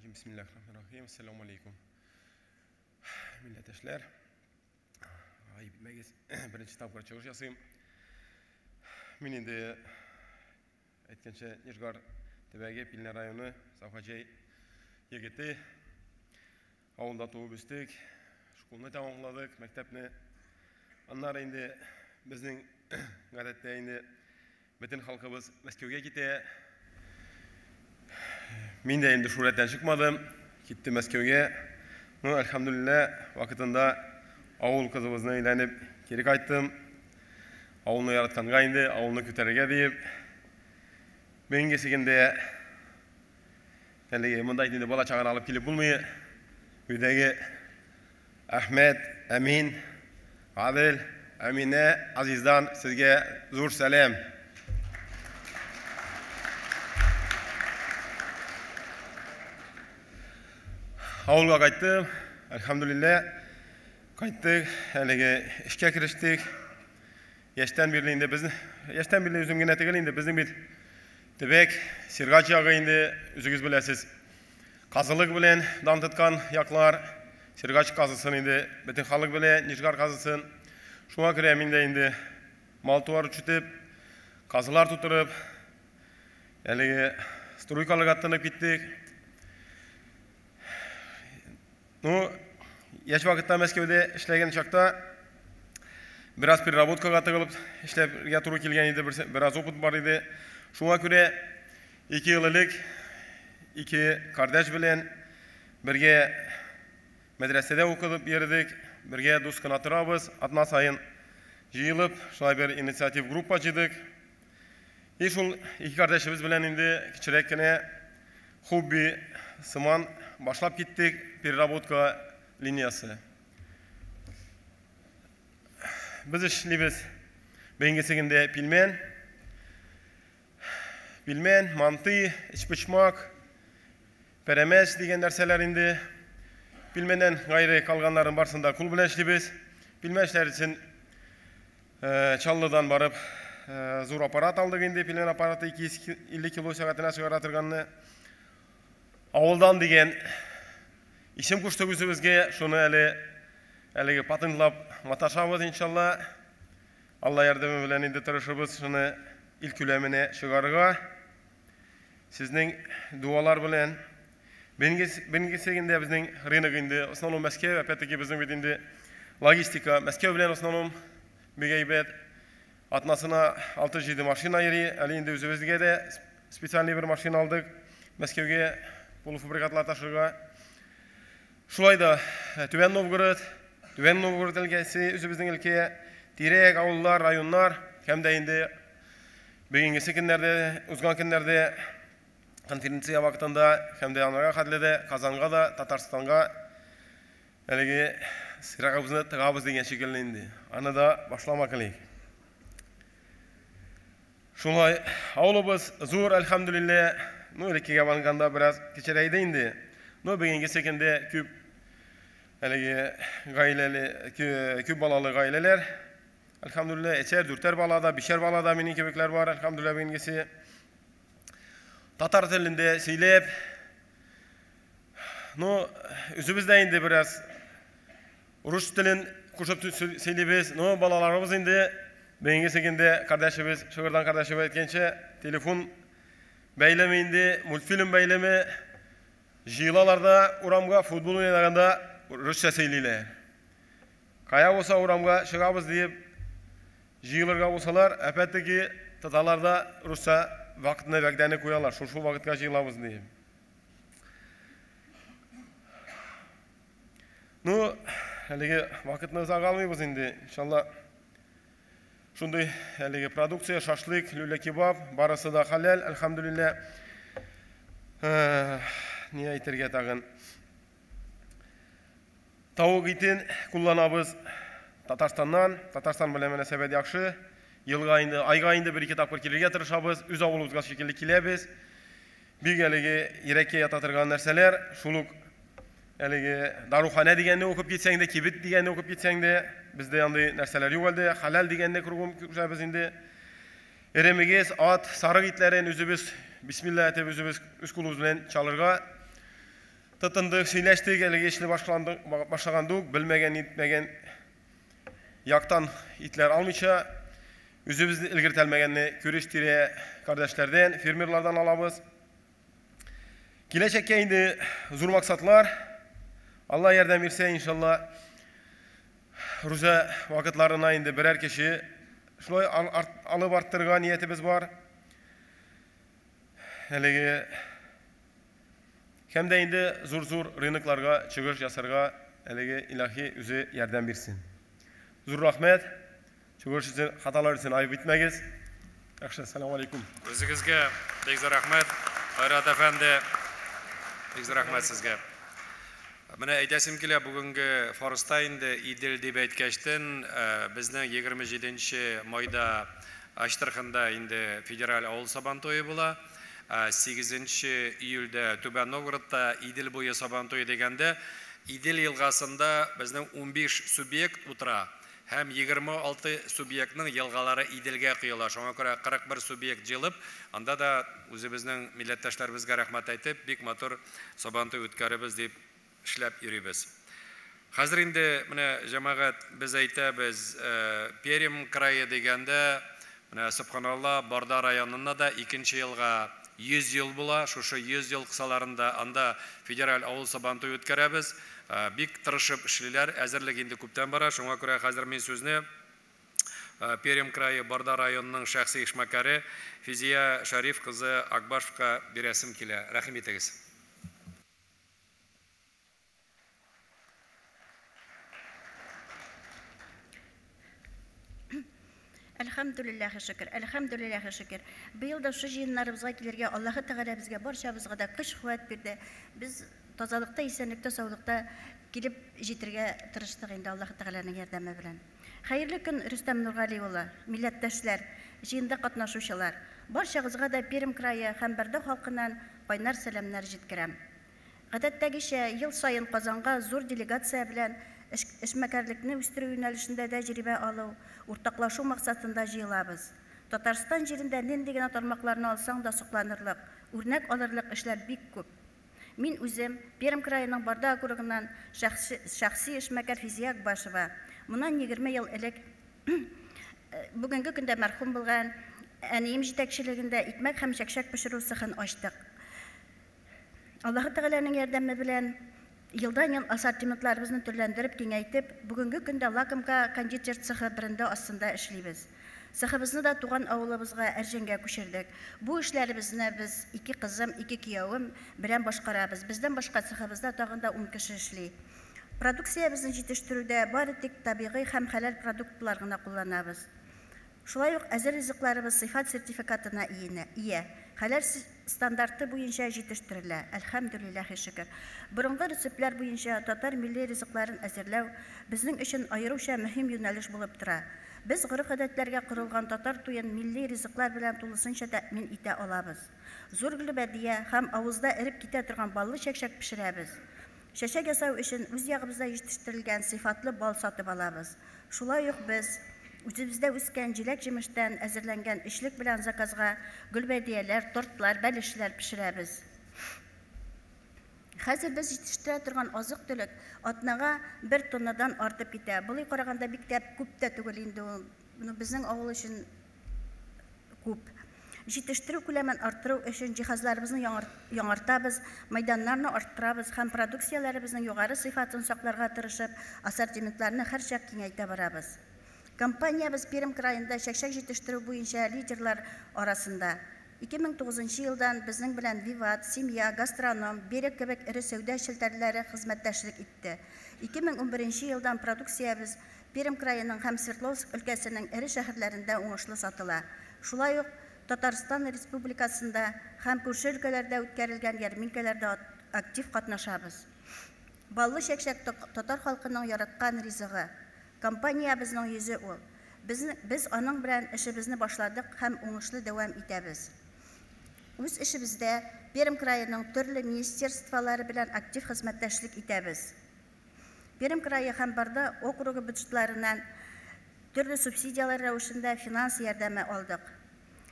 Bismillahirrahmanirrahim. Assalamu alaikum. Milletəşlər. Ayıb etməyiz. Birinci tapqır çıxış yasıyım. Min indi etkənçə Nijgar Təbəgə Pilnə rayonu Safacay Yegeti Ауылда туып өстік, школны тамамладық, мектепні. Аннар енді біздің ғадетте енді bütün halkımız Мәскеуге кете. Мен де енді шуреттен шықмадым, кетті Мәскеуге. Әлхамдулилля, вақытында ауыл қызымызны үйленіп керек айттым. Ауылны яратқанға енді, ауылны көтеруге дейіп. Мен кесігінде мұнда айтында бала чағын алып келіп болмай, үйдегі Ахмет, Әмин, Адыл, Әмине, Азиздан сізге зор сәлем. Ауылға қайттым, әлхамдулилля, қайттық, әліге ішке кіріштік. Яштан бірлі үзім гене тегіл енді біздің бет тібек, сиргач яғы енді үзігіз білесіз. Қазылық білен дан тұтқан яқлар, сиргач қазысын енді бітін халық біле, нишгар қазысын. Шуға кіре менде енді мал туар үчітіп, қазылар тұтырып, әліге струйкалық аттанып кеттік. Яш вақытта Мәскеуде ішлеген шақта біраз переработкаға тығылып ішлепге тұру келген еді, біраз опыт бар еді. Шуңа көре 2 ылылық, 2 кардаш білен бірге медреседе оқылып ердік, бірге дұсқын атырабыз, атна сайын жиылып, шулай бір инициатив группа жидік. И шул 2 кардашыбыз білен енді кішірек кіне хобби сыман башлап кеттік, переработка линиясы. Біз ішлейбіз бейінгесігінде пилмен, манты, ішпішмак, пәрәмәш деген нәрселерінде. Пилменен ғайры қалғанларын барсында күл білен ішлейбіз. Пилменшлер үшін Чаллыдан барып зор аппарат алдық енді. Пилмен аппараты 250 кило сағатына шығаратырғанны. Ауылдан деген ишім күштік үзімізге шуны әлігі патентлап маташабыз, иншалла. Алла ярдымы білен енді тұрышыбыз шуны ил күлеміне шығарыға. Сіздің дуалар білен бенгесегінде біздің рынығында основном Мәскеу, әпәттіке біздің бетінде логистика Мәскеу білен основном бегейбет. Атнасына 6-7 машина ери, әлі енді өзімізге де специальный бір машина алдық Мәскеуге полуфабрикатлар ташырға. Шулайда Түбен Новгород өлкесі, өзіміздің өлке, Терек, ауылдар, районлар, кәмді енді бегенгесі күндерде, ұзған күндерде конференция вақытында кәмді анарға қаділеді, Қазанға да, Татарстанға әліге сирағыбызны тығабыз деген шекелі енді. Аны да башлама кілейік. Шулай ауылыбыз зор, әлхамдулилля, өлікеге банғанда біраз кечерейді енді. Бегенгесі күнде көп көп балалы ғайлелер. Әлхамдулилля, әчер, дүртер балада, бишер балада менің кебеклер бар, әлхамдулилля бегенгесі. Татар тілінде сөйлеп, үзімізде енді біраз ұрыш тілін күшіп сөйлебіз. Балаларымыз енді бегенгесі күнде қардашыбыз, шығырдан қардашыбыз еткенше телефон бәйлемі енді, мультфильм бәйлемі, жиылаларда ұрамға футбол ойнағанда русша сөйлейлер. Қая болса ұрамға шығабыз deyip жиылырға болсалар, әпәттікі таталарда русша вақытына бәкдәні қоялар, шул вақытқа жиылабыз deyip. Әлігі вақытны зағалмайбыз енді, иншалла. Шундай әлігі продукция, шашлык, люля кебаб, барысы да халал, әлхамдулилля. Не айтерге тағын. Тауық етін kullanabыз Татарстаннан. Татарстан біле мәнәсәбәт яқшы. Айға айында бір-екі тапқыр келерге тырышабыз. Үз ауылымызға шекелі келебіз. Биг әліге ерекке ятатырған нәрселер. Шулық әліге дарухана дегенде оқып кетсеңде, кебет дегенде оқып кетсеңде, бізде андай нәрселер yok әлде. Халал дегенде күргім көшәбіз енді. Еремегез, ат, сарық итлерін үзібіз, бисмилла әтеп үзібіз үз күліміз білен чалырға. Тұтындық, сөйләштік, әліге ішілі башағандық, білмеген, етмеген, яқтан итлер алмайша, үзібізді ілгіртәлмегенні көрештіре кардәшлерден, фермерлардан алабыз. Келешекке енді зұр мақсатлар, Алла ярдәм итсә, иншалла, руза вакытларына инде берәр кеше шулай алып арттырырга ниятебез бар. Әлеге һәм дә инде зур рынокларга чыгыш ясарга әлеге илаһи үзе ярдәм бирсен. Зур рәхмәт. Чыгыш өчен, хаталар өчен айып итмәгез. Яхшы, ассаламу алейкум. Өзегезгә бик зур рәхмәт. Хайрат әфәнде, бик зур рәхмәт сезгә. Менә әйтәсем килә, бүгенге форумда инде Идел дип әйткәчтен, безнең 27 майда Аштарханда инде федераль авыл сабантуе була. 8 июльдә Түбән Новгородта Идел буе сабантуе дигәндә, Идел елгасында безнең 15 субъект утыра. Һәм 26 субъектның елгалары Иделгә коела. Шуңа күрә 41 субъект җыелып, анда да үзебезнең милләттәшләребезгә рәхмәт әйтеп, бик матур сабантуй үткәрәбез дип эшләп йөрибез. Хәзер инде менә җәмәгать без әйтәбез, Пермь крае дигәндә, менә субханалла, Барда районында да 2нче елга 100 ел була. Шушы 100 ел кысаларында анда федераль авыл сабантуй үткәрәбез. Бик тырышып эшлиләр, әзерлек инде күптән бара. Шуңа күрә хәзер мин сүзне Пермь крае Барда районының шәхси эшмәкәре Физия Шариф кызы Акбашевка бирәсем килә. Рәхим итегез. Әлхәмдүлилләһи шөкер, әлхәмдүлилләһи шөкер. Быел да шу җыеннарыбызга килергә Аллаһы Тәгалә безгә барчабызга да көч-куәт бирде. Без тазалыкта, исәнлектә, саулыкта килеп җитәргә тырыштык инде Аллаһы Тәгаләнең ярдәме белән. Хәерле көн, Рөстәм Нургали улы, милләттәшләр, җыенда катнашучылар. Барчагызга да Пермь крае һәм Бәрдә халкыннан кайнар сәламнар җиткерәм. Гадәттәгечә, ел сайын Казанга зур делегация белән эшмәкәрлекне үстерү юнәлешендә тәҗрибә алу, уртаклашу максатында җыелабыз. Татарстан җирендә нинди генә тармакларны алсаң да сокланырлык, үрнәк алырлык эшләр бик күп. Мин үзем Пермь краеның Барда округыннан шәхси эшмәкәр Физия Акбашева, моннан 20 ел элек бүгенге көндә мәрхүм булган әнием җитәкчелегендә икмәк һәм чәкчәк пешерү цехын ачтык. Аллаһы Тәгаләнең ярдәме белән елдан-ел ассортиментларыбызны төрләндереп, киңәйтеп, бүгенге көндә лакомка кондитер цехы бренды астында эшлибез. Цехыбызны да туган авылыбызга Әрҗәнгә күчердек. Бу эшләребезне без 2 кызым, 2 киявем белән башкарабыз. Бездән башка цехыбызда тагын да 10 кеше эшли. Продукциябызны җитештерүдә бары тик табигый һәм хәләл продуктлар гына кулланабыз. Шулай ук әзер ризыкларыбыз сыйфат сертификатына ия. Хәләл стандарты буенча җитештерелә. Әлхәмдүлилләһи шөкер. Борынгы рецептлар буенча татар милли ризыкларын әзерләү безнең өчен аеруча мөһим юнәлеш булып тора. Без гореф-гадәтләргә корылган татар туен милли ризыклар белән тулысынча тәэмин итә алабыз. Зур гөлбәдия һәм авызда эреп китә торган баллы чәкчәк пешерәбез. Чәчәк ясау өчен үз ягыбызда җитештерелгән сыйфатлы бал сатып алабыз. Шулай ук без үзебездә үскән җиләк-җимештән әзерләнгән эшлек белән заказга гөлбәдияләр, тортлар, бәлешләр пешерәбез. Хәзер без җитештерә торган азык-төлек атнага 1 тоннадан артып китә. Булай караганда бик күп тә түгел инде ул. Безнең авыл өчен күп. Җитештерү күләмен арттыру өчен җиһазларыбызны яңартабыз, мәйданнарны арттырабыз һәм продукцияләребезнең югары сыйфатын сакларга тырышып, ассортиментларны һәрчак киңәйтә барабыз. Компаниябыз Пермь краенда чәкчәк җитештерү буенча лидерлар арасында. 2009 елдан безнең белән Виват, Семья, Гастроном, Берег кебек ире сәүдә челтәрләре хезмәттәшлек итте. 2011 елдан продукциябыз Пермь краеның һәм Свердловск өлкәсенең ире шәһәрләрендә уңышлы сатыла. Шулай ук Татарстан Республикасында һәм күрше өлкәләрдә үткәрелгән ярминкәләрдә актив катнашабыз. Баллы чәкчәк татар халкының яраткан ризыгы. Компаниябызның йөзе ул. Без аның белән эшебезне башладык һәм уңышлы дәвам итәбез. Үз эшебездә Пермь краеның төрле министерстволары белән актив хезмәттәшлек итәбез. Пермь крае һәм Барда округы бюджетларыннан төрле субсидиялар рәвешендә финанс ярдәме алдык.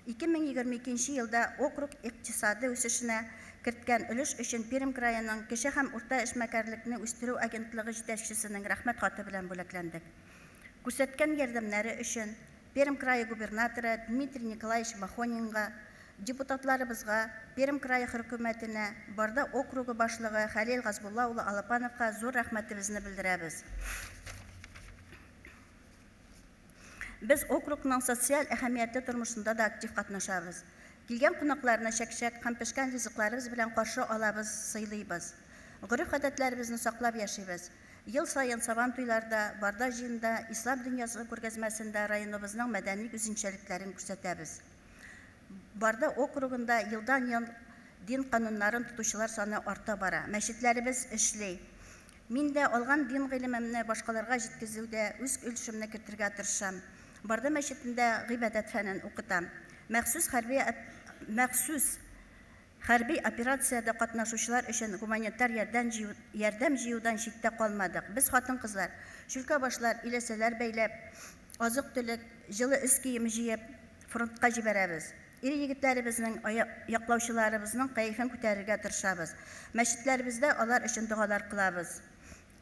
2022 елда округ икътисады үсешенә керткән өлеш өчен Пермь краеның кече һәм урта эшмәкәрлекне үстерү агентлыгы җитәкчесенең рәхмәт хаты белән бүләкләндек. Күрсәткән ярдәмнәре өчен Пермь крае губернаторы Дмитрий Николаевич Махонинга, депутатларыбызга, Пермь крайы хөкүмәтенә, Барда округы башлыгы Хәлил Газбулла улы Алапановка зур рәхмәтебезне белдерәбез. Без округның социаль әһәмиятле тормышында да актив катнашабыз. Килгән кунакларны чәк-чәк һәм пешкән ризыкларыбыз белән каршы алабыз, сыйлыйбыз. Гореф-гадәтләребезне саклап яшибез. Ел сайын Сабан туйларда, Барда җыенда, Ислам дөньясы күргәзмәсендә районыбызның мәдәни үзенчәлекләрен күрсәтәбез. Барда округында елдан-ел дин кануннарын тотучылар саны арта бара. Мәчетләребез эшли. Мин дә алган дин гыйлемемне башкаларга җиткезүдә үз өлешемне кертергә тырышам. Барда мәчетендә гыйбадәт фәнен укытам. Махсус хәрби операциядә катнашучылар өчен гуманитар ярдәм җыюдан читтә калмадык. Без хатын-кызлар, шүлкә башлар, иләсәләр бәйләп, азык-төлек, җылы өс кием җыеп фронтка җибәрәбез. Ир-егетләребезнең, яклаучыларыбызның кайфын күтәрергә тырышабыз. Мәчетләребездә алар өчен дугалар кылабыз.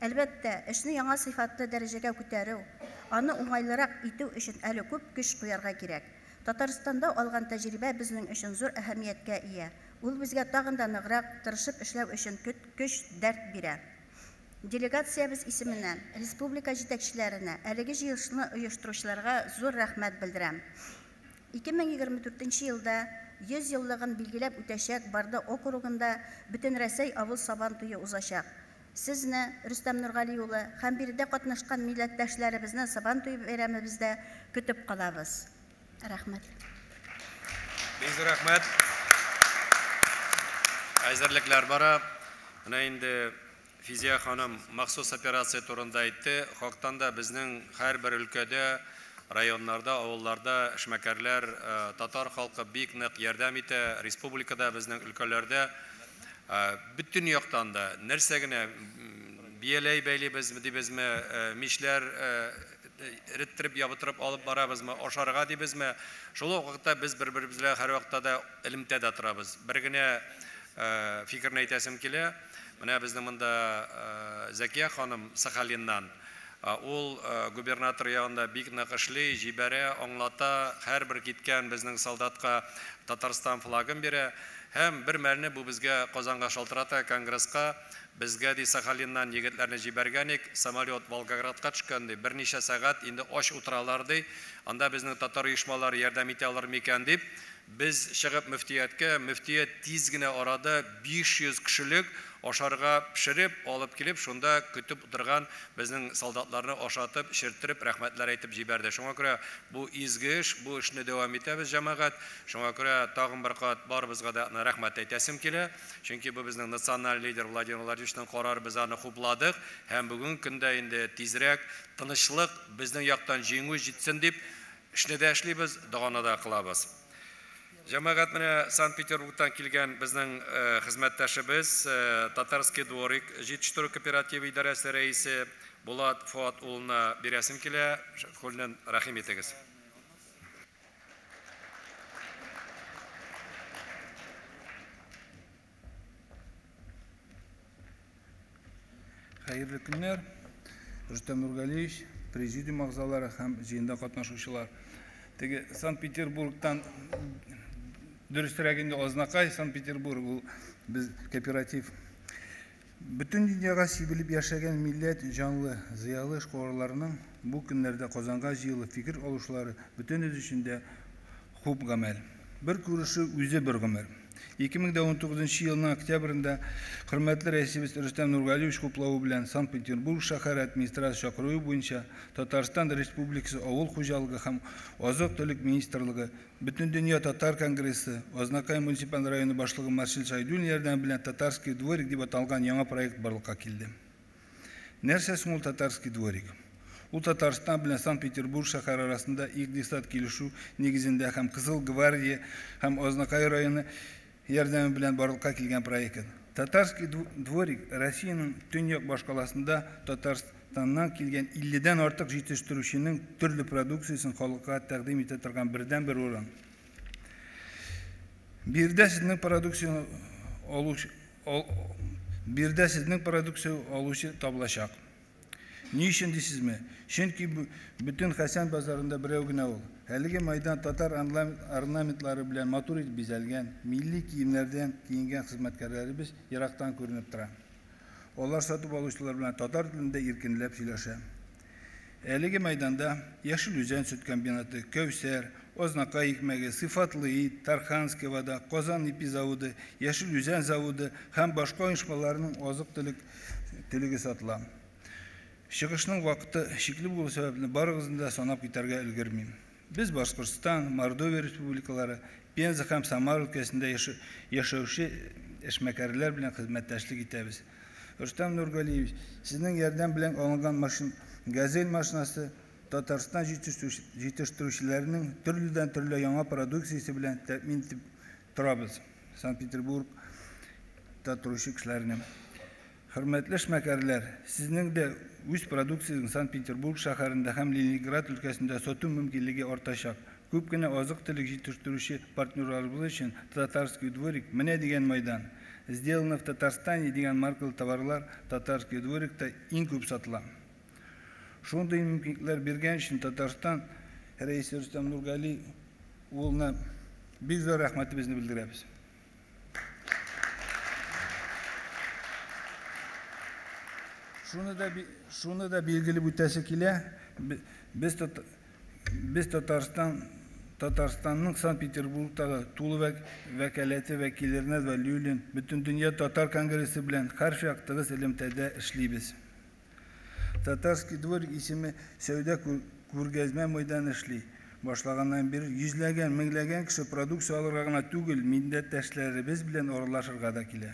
Әлбәттә, эшне яңа сыйфатлы дәрәҗәгә күтәрү, аны уңайлырак итү өчен әле күп көч куярга кирәк. Татарстанда алган тәҗрибә безнең өчен зур әһәмияткә ия. Ул безгә тагын да ныграк тырышып эшләү өчен көч, дәрт бирә. Делегациябыз исеменнән республика җитәкчеләренә, әлеге җыелышны оештыручыларга зур рәхмәт белдерәм. 2024 елда 100 еллыгын билгеләп үтәчәк Барда округында бөтен Рәсәй авыл Сабан туе узачак. Сезне, Рөстәм Нургали улы, һәм биредә катнашкан милләттәшләребезне Сабан туе бәйрәмебездә көтеп калабыз. Рәхмәт. Biz рәхмәт. Әзерлекләр бара. Менә инде Физия ханым махсус операция турында әйтте. Хактан да безнең һәрбер өлкәдә, районнарда, авылларда эшмәкәрләр, татар халкы бик нык ярдәм итә. Республикада безнең өлкәләрдә бөтен яктан да нәрсә генә бияләй бәйлибез дибезме, мишләр реттереп ябытырып алып барабызмы, ашарга дибезме. Шул вакытта без бер-беребезгә һәр вакытта да элемтәдә торабыз. Бер генә фикерне әйтәсем килә. Менә безнең монда Зәкия ханым Сахалиннан. Ул губернатор ягында бик нык эшли, җибәрә, аңлата, һәрбер киткән безнең солдатка Татарстан флагын бирә. Һәм бер мәлне бу безгә Казанга шалтырата конгресска безгә ди Сахалиннан егетләрне җибәргәник, самолет Волгоградка төшкән ди, берничә сәгать инде аш утыралар ди. Анда безнең татар оешмалары ярдәм итә алар микән дип, biz чыгып мөфтияткә, мөфтият тиз генә арада 500 кешелек ашарга пешереп, алып килеп, шунда көтеп утырган безнең солдатларны ашатып, шерттереп, рәхмәтләр әйтеп җибәрде. Шуңа күрә бу изге эш, бу эшне дәвам итәбез җәмәгать. Шуңа күрә тагын бер кат барыбызга да рәхмәт әйтәсем килә. Чөнки бу безнең националь лидер Владимир Владимировичның карары без аны хупладык һәм бүген көндә инде тизрәк тынычлык безнең яктан җиңү җитсен дип эшне дә эшлибез, даганы да кылабыз. Җәмәгать менә Санкт-Петербургтан килгән безнең хезмәттәшебез, Татарский дворик җитештерү кооперативы идарәсе рәисе Булат Фуат улына бирәсем килә. Күлнән рәхим итегез. Хәерле көннәр. Рөстәм Нургалиевич, президиум әгъзалары һәм җыенда катнашучылар. Теге Санкт-Петербургтан дөресрәгендә Азнакай, Санкт-Петербург ул без кооператив. Бүтән дөньяга сибелеп яшәгән милләт җанлы, зыялы эшкуарларның бу көннәрдә Казанга җыелып фикер алышлары бүтән өчендә хуп гамәл. Бер күрешү үзе бер гомер. 2019 елның октябрендә хөрмәтле рәисебез Рөстәм Нургалиевич хуплавы белән Санкт-Петербург шәһәр администрация чакыруы буенча Татарстан Республикасы авыл хуҗалыгы һәм азык-төлек министрлыгы, Бөтен дөнья татар конгрессы, Азнакай муниципаль районы башлыгы Маршал Шайдуллин ярдәме белән Татарский дворик дип аталган яңа проект барлыкка килде. Нәрсә соң ул Татарский дворик? Ул Татарстан белән Санкт-Петербург шәһәре арасында икътисад килешү нигезендә һәм Кызыл гвардия һәм Азнакай районы ярдәме белән барлыкка килгән проект. Татарский дворик Россиянең төньяк башкаласында Татарстаннан килгән 50-дән артык җитештерүченең төрле продукциясын халыкка тәкъдим итә торган бердән-бер урын. Бирдә сезнең продукция алучы табылачак. Ни өчен дисезме? Чөнки бөтен Хәсән базарында берәү генә ул. Әлеге майдан татар орнаментлары белән матур итеп бизәлгән, милли киемнәрдән киенгән хезмәткәрләребез ерактан күренеп тора. Олар сатып алучылар белән татар телендә иркенләп сөйләшә. Әлеге майданда Яшел Үзән сөт комбинаты, Кәүсәр, Ознакай икмәге, Сыйфатлы ит, Тарханский вода, Казан ипи заводы, Яшел Үзән заводы һәм башка оешмаларның азык-төлеге сатыла. Чыгышның вакыты шикле булу сәбәпле барыгызны да санап китәргә өлгермим. Біз Башкортстан, Мордовия республикалары, Пенза һәм Самар өлкәсендә яшәүче эшмәкәрләр белән хезмәттәшлек итәбез. Рөстәм Нургалиевич, сезнең ярдәм белән алынган газель машинасы Татарстан җитештерүчеләренең төрледән-төрле яңа продукциясе белән тәэмин итеп торабыз. Санкт-Петербургта торучы кешеләрне. Хөрмәтле эшмәкәрләр, сезнең дә үз продукциясен Санкт-Петербург шәһәрендә һәм Ленинград өлкәсендә сату мөмкинлеге артачак. Күп кенә азык-төлек җитештерүче партнерларыбыз өчен Татарский дворик менә дигән майдан. Сделано в Татарстане дигән маркалы товарлар Татарский дворикта иң күп сатыла. Шундый мөмкинлекләр биргән өчен Татарстан рәисе Рөстәм Нургали улына бик зур рәхмәтебезне белдерәбез. Шуны да билгеле үтәсе килә. Без Татарстанның Санкт-Петербургтагы тулы вәкаләте вәкилләренә Вәлиуллин бөтен дөнья татар конгрессы белән һәр вакытыгыз элемтәдә эшлибез. Татарский дворик исеме сәүдә күргәзмә мәйданы эшли. Башлаганнан бeri йөзләгән, меңләгән кеше продукция алырга гына түгел, милләттәшләребез белән аралашырга да килә.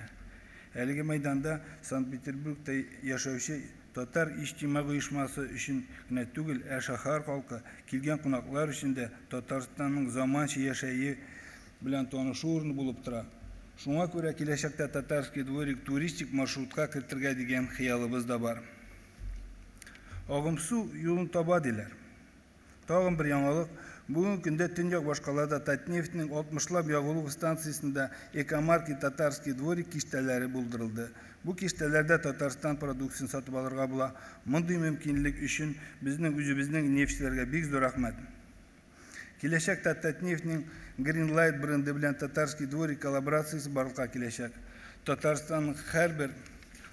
Әлеге мәйданда Санкт-Петербургта яшәүче татар иҗтимагый оешмасы өчен генә түгел, шәһәр халкы килгән кунаклар өчен дә Татарстанның заманча яшәе белән танышу урыны булып тора. Шуңа күрә киләчәктә Татарский дворик туристик маршрутка кертергә дигән хыялыбыз да бар. Агымсу юлын таба диләр. Тагын бер яңалык, бүгенге көндә төньяк башкалада Татнефтьнең 60лап ягулык станциясендә Экомаркет Татарский дворик киштәләре булдырылды. Бу киштәләрдә Татарстан продукциясын сатып алырга була. Мондый мөмкинлек өчен безнең үзебезнең нефтьчеләргә бик зур рәхмәт. Киләчәктә Татнефтьнең Greenlight бренды белән Татарский дворик коллаборациясе барлыкка киләчәк. Татарстанның һәрбер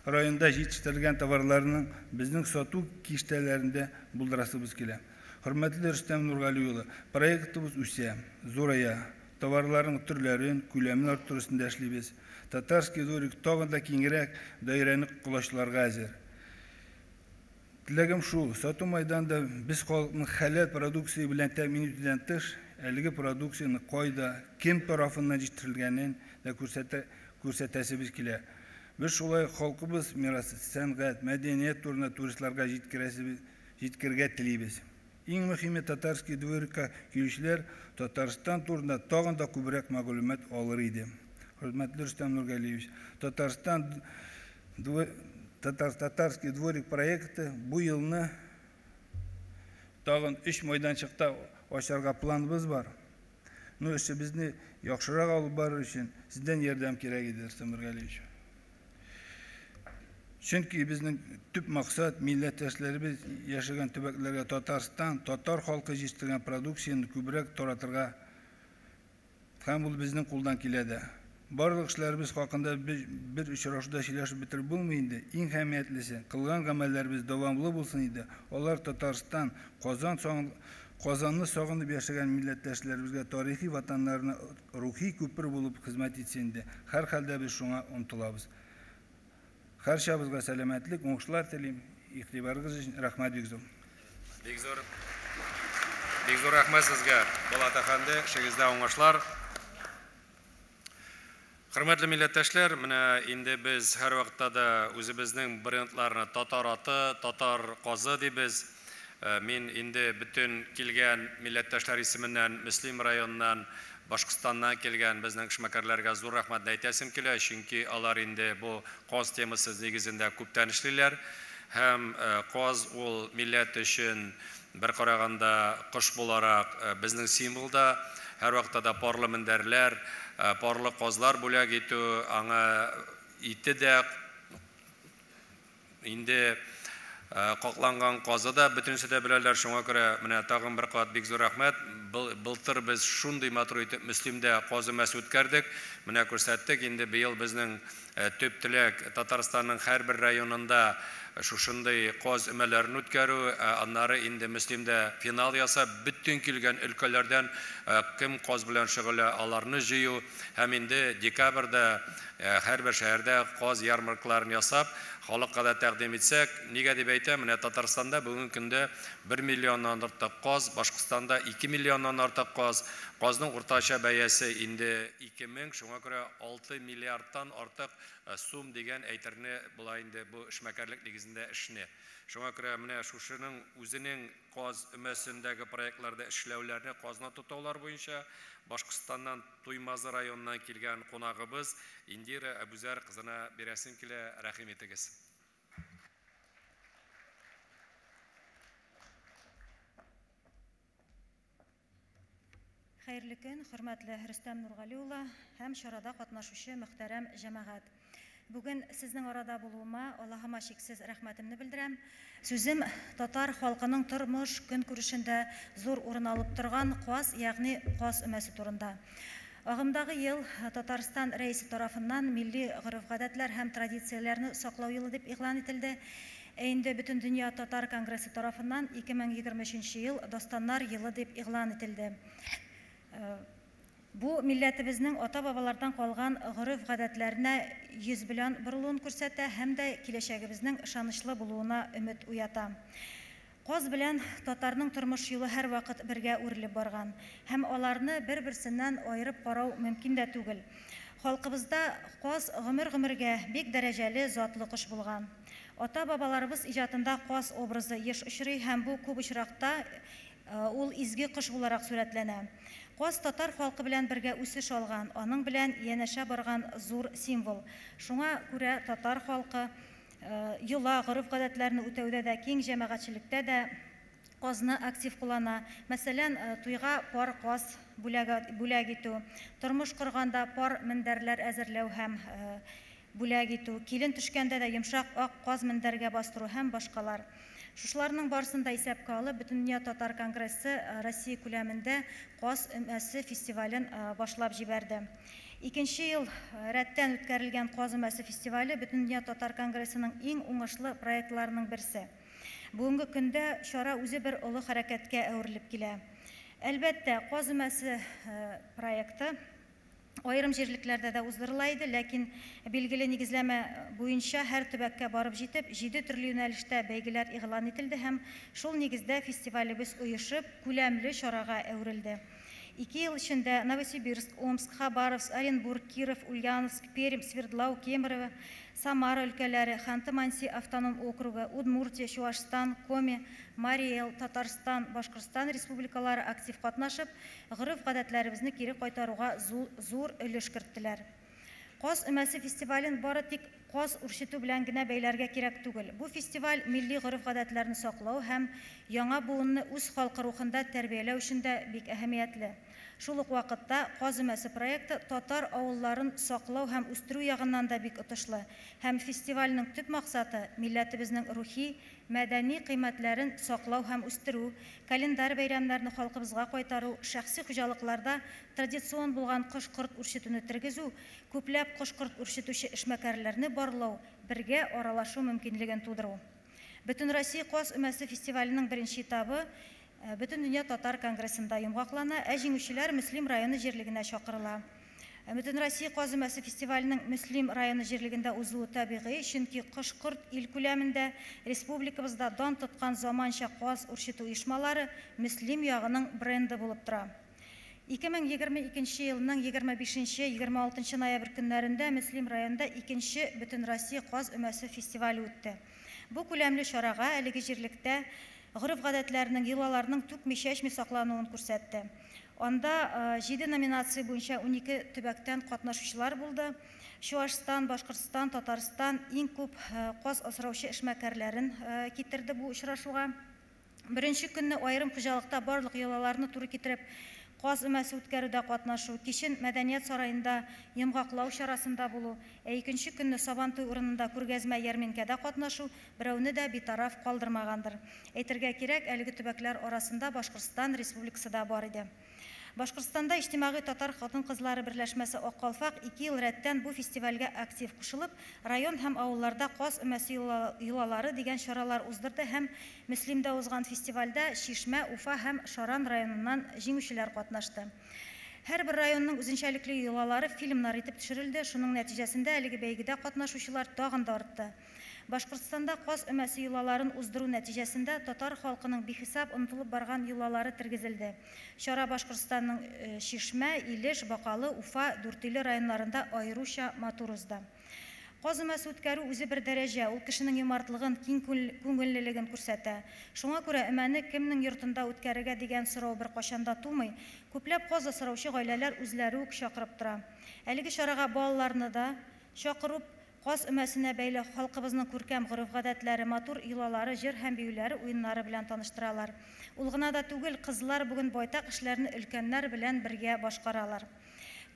районда җитештерелгән товарларның безнең сату киштәләрендә булдырасыбыз килә. Хөрмәтле Рөстәм Нургали улы, проектыбыз үсә, зурая, товарларның төрләрен, күләмен арттыру өстендә эшлибез. Татарский дворик тагын да киңрәк даирәне куллашларга әзер. Теләгем шул, сату майданда без халыкның хәләл продукция белән тәэмин итүдән тыш, әлеге продукцияны кайда, кем тарафыннан җитештерелгәнен дә күрсәтәсебез килә. Biz шулай халкыбыз мирасы, сәнгать, мәдәният турында туристларга җиткергә телибез. Иң мөһиме Татарский дворикка килүчеләр Татарстан турында тагын да күбрәк мәгълүмат алыр иде. Хөрмәтле Рөстәм Нургалиевич, Татарский дворик проекты бу елны тагын 3 майданчыкта ачарга планыбыз бар. Эшебезне яхшырак алып барыр өчен сездән ярдәм кирәк иде, Рөстәм Нургалиевич. Чөнки безнең төп максат милләттәшләребез яшәгән төбәкләргә Татарстан, татар халкы җитештергән продукцияны күбрәк таратырга һәм ул безнең кулдан килә дә. Барлык эшләребез хакында бер очрашуда сөйләшеп бетереп булмый инде. Иң әһәмиятлесе, кылган гамәлләребез дәвамлы булсын иде. Алар Татарстан, Казанны сагынып яшәгән милләттәшләребезгә тарихи ватаннарына рухи күпер булып хезмәт итсен иде. Һәр хәлдә без шуңа омтылабыз. Һәрчабызга сәламәтлек, уңышлар телим. Игътибарыгыз өчен рәхмәт бик зур. Бик зур рәхмәт сезгә, Болат әфәнде, эшегездә уңышлар. Хөрмәтле милләттәшләр, менә инде без һәр вакытта да үзебезнең брендларны татар аты, татар казы дибез. Мин инде бүтән килгән милләттәшләр исеменнән Мөслим районыннан, Башкортстаннан килгән безнең эшмәкәрләргә зур рәхмәт әйтәсем килә, чөнки алар инде бу каз темасы нигезендә күптән эшлиләр. Һәм каз ул милләт өчен бер караганда кош буларак безнең символда, һәр вакытта да парлы мендәрләр, парлы казлар бүләк итү, аңа ите дә инде Кокланган казы да бөтенсе дә беләләр, шуңа күрә менә тагын бер кат бик зур рәхмәт. Былтыр без шундый матур итеп Мөслимдә казы мәс үткәрдек. Менә күрсәттек, инде быел безнең төп теләк Татарстанның һәрбер районында шушындай каз өмәләрен үткәрү, аннары инде Мөслимдә финал ясап, бөтен килгән өлкәләрдән кем каз белән шөгыльләнә аларны җыю һәм инде декабрьдә һәрбер шәһәрдә каз ярмаркаларын ясап, халыкка да тәкъдим итсәк, нигә дип әйтәм, менә Татарстанда бүгенге көндә 1 миллионнан артык каз, Башкортстанда 2 миллионнан артык каз, казның уртача бәясе инде 2000, шуңа күрә 6 миллиардтан артык сум дигән әйтерне була инде бу эшмәкәрлек нигезендә эшне. Шуңа күрә менә шушының үзенең каз өмәсендәге проектларда эшләүләрне казна тотаулар буенча Башкортстаннан Туймазы районыннан килгән кунагыбыз Индира Әбүзәр кызына бирәсем килә, рәхим итегез. Хәерле көн, хөрмәтле Рөстәм Нургали улы һәм чарада катнашучы мөхтәрәм җәмәгать. Бүген сезнең арада булуыма Аллаһыма шиксез рәхмәтемне белдерәм. Сүзем татар халкының тормыш көнкүрешендә зур урын алып торган каз, ягъни каз өмәсе турында. Агымдагы ел Татарстан рәисе тарафыннан милли гореф-гадәтләр һәм традицияләрне саклау елы дип игълан ителде. Инде бөтен дөнья татар конгрессы тарафыннан 2023 ел Дастаннар елы дип игълан ителде. Бу милләтебезнең ата-бабалардан калган гореф-гадәтләренә йөз белән борылуын күрсәтә һәм дә киләчәгебезнең ышанычлы булуына өмет уята. Каз белән татарның тормыш юлы һәр вакыт бергә үрелеп барган һәм аларны бер-берсеннән аерып карау мөмкин дә түгел. Халкыбызда каз гомер-гомергә бик дәрәҗәле затлы кош булган. Ата-бабаларыбыз иҗатында каз образы еш очрый һәм бу күп очракта ул изге кош буларак сурәтләнә. Каз татар халкы белән бергә үсеш алган, аның белән янәшә барган зур символ. Шуңа күрә татар халкы йола гореф-гадәтләрне үтәүдә дә киң җәмәгатьчелектә дә казны актив куллана. Мәсәлән, туйга пар каз бүләк итү, тормыш корганда пар мендәрләр әзерләү һәм бүләк итү, килен төшкәндә дә йомшак ак каз мендәргә бастыру һәм башкалар. Шушларның барысында исәпкә алып, бөтен дөнья татар конгрессы Россия күләмендә каз өмәсе фестивален башлап җибәрде. Икенче ел рәттән үткәрелгән каз өмәсе фестивале бөтен дөнья татар конгрессының иң уңышлы проектларының берсе. Бүгенге көндә чара үзе бер олы хәрәкәткә әверелеп килә. Әлбәттә, каз өмәсе проекты айрым җирлекләрдә дә уздырыла иде, ләкин билгеле нигезләмә буенча һәр төбәккә барып җитеп, 7 төрле юнәлештә бәйгеләр игълан ителде һәм шул нигездә фестивалебез оешып, күләмле чарага әверелде. 2 ел эчендә Новосибирск, Омск, Хабаровск, Оренбург, Киров, Ульяновск, Пермь, Свердлау, Кемерово, Самара өлкәләре, Ханты-Манси автоном округы, Удмуртия, Чуашстан, Коми, Марий-Эл, Татарстан, Башкортстан республикалары актив катнашып, гореф-гадәтләребезне кире кайтаруга зур өлеш керттеләр. Каз өмәсе фестивален бары тик каз үрчетү белән генә бәйләргә кирәк түгел. Бу фестиваль милли гореф-гадәтләрне саклау һәм яңа буынны үз халкы рухында тәрбияләү өчен дә бик әһәмиятле. Шул ук вакытта каз өмәсе проекты татар авылларын саклау һәм үстерү ягыннан да бик отышлы. Һәм фестивальнең төп максаты милләтебезнең рухи, мәдәни кыйммәтләрен саклау һәм үстерү, календар бәйрәмнәрне халкыбызга кайтару, шәхси хуҗалыкларда традицион булган кош-корт үрчетүне тергезү, күпләп кош-корт үрчетүче эшмәкәрләрне барлау, бергә аралашу мөмкинлеген тудыру. Бөтен Россия каз өмәсе фестиваленең беренче этабы Бөтен дөнья татар конгрессында йомгаклана, җиңүчеләр Мөслим районы җирлегенә чакырыла. Бөтен Россия каз өмәсе фестиваленең Мөслим районы җирлегендә узуы табигый, чөнки кош-корт ил күләмендә республикабызда дан тоткан заманча каз үрчетү оешмалары Мөслим ягының бренды булып тора. 2022 елның 25-26 ноябрь көннәрендә Мөслим районында 2нче Бөтен Россия каз өмәсе фестивале үтте. Бу күләмле чарага әлеге җирлектә гореф-гадәтләрнең, йолаларның түкми-чәчми саклануын күрсәтте. Анда 7 номинация буенча 12 төбәктән катнашучылар булды. Чуашстан, Башкортстан, Татарстан иң күп каз асраучы эшмәкәрләрен китерде бу очрашуга. Беренче көнне айрым хуҗалыкта барлык йолаларны туры китереп Каз өмәсе үткәрүдә катнашу, кичен Мәдәният сарайында йомгаклау чарасында булу, икенче көнне Сабантуй урынында күргәзмә ярминкәдә катнашу берәүне дә битараф калдырмагандыр. Әйтергә кирәк, әлеге төбәкләр арасында Башкортстан Республикасы да бар иде. Башкортстанда иҗтимагый татар хатын-кызлары берләшмәсе Ак Калфак 2 ел рәттән бу фестивальгә актив кушылып, район һәм авылларда каз өмәсе йолалары дигән чаралар уздырды һәм Мөслимдә узган фестивальдә Шишмә, Уфа һәм Шаран районыннан җиңүчеләр катнашты. Һәрбер районның үзенчәлекле йолалары фильмнар итеп төшерелде. Шуның нәтиҗәсендә әлеге бәйгедә катнашучылар тагын да артты. Башкортстанда каз өмәсе йолаларын уздыру нәтиҗәсендә татар халкының бихисап омтылып барган йолалары тергезелде. Чара Башкортстанның Шишмә, Илеш, Бакалы, Уфа, Дүртөйле районнарында аеруча матур узды. Каз өмәсе үткәрү үзе бер дәрәҗә, ул кешенең юмартлыгын, киң күңеллелеген күрсәтә. Шуңа күрә өмәне кемнең йортында үткәрергә дигән сорау бер кашанда тумый, күпләп каз асраучы гаиләләр үзләре үк чакырып тора. Әлеге чарага балаларны да чакырып, каз өмәсенә бәйле халкыбызның күркәм гореф-гадәтләре, матур йолалары, җыр һәм биюләре, уеннары белән таныштыралар. Ул гына да түгел, кызлар бүген байтак эшләрне өлкәннәр белән бергә башкаралар.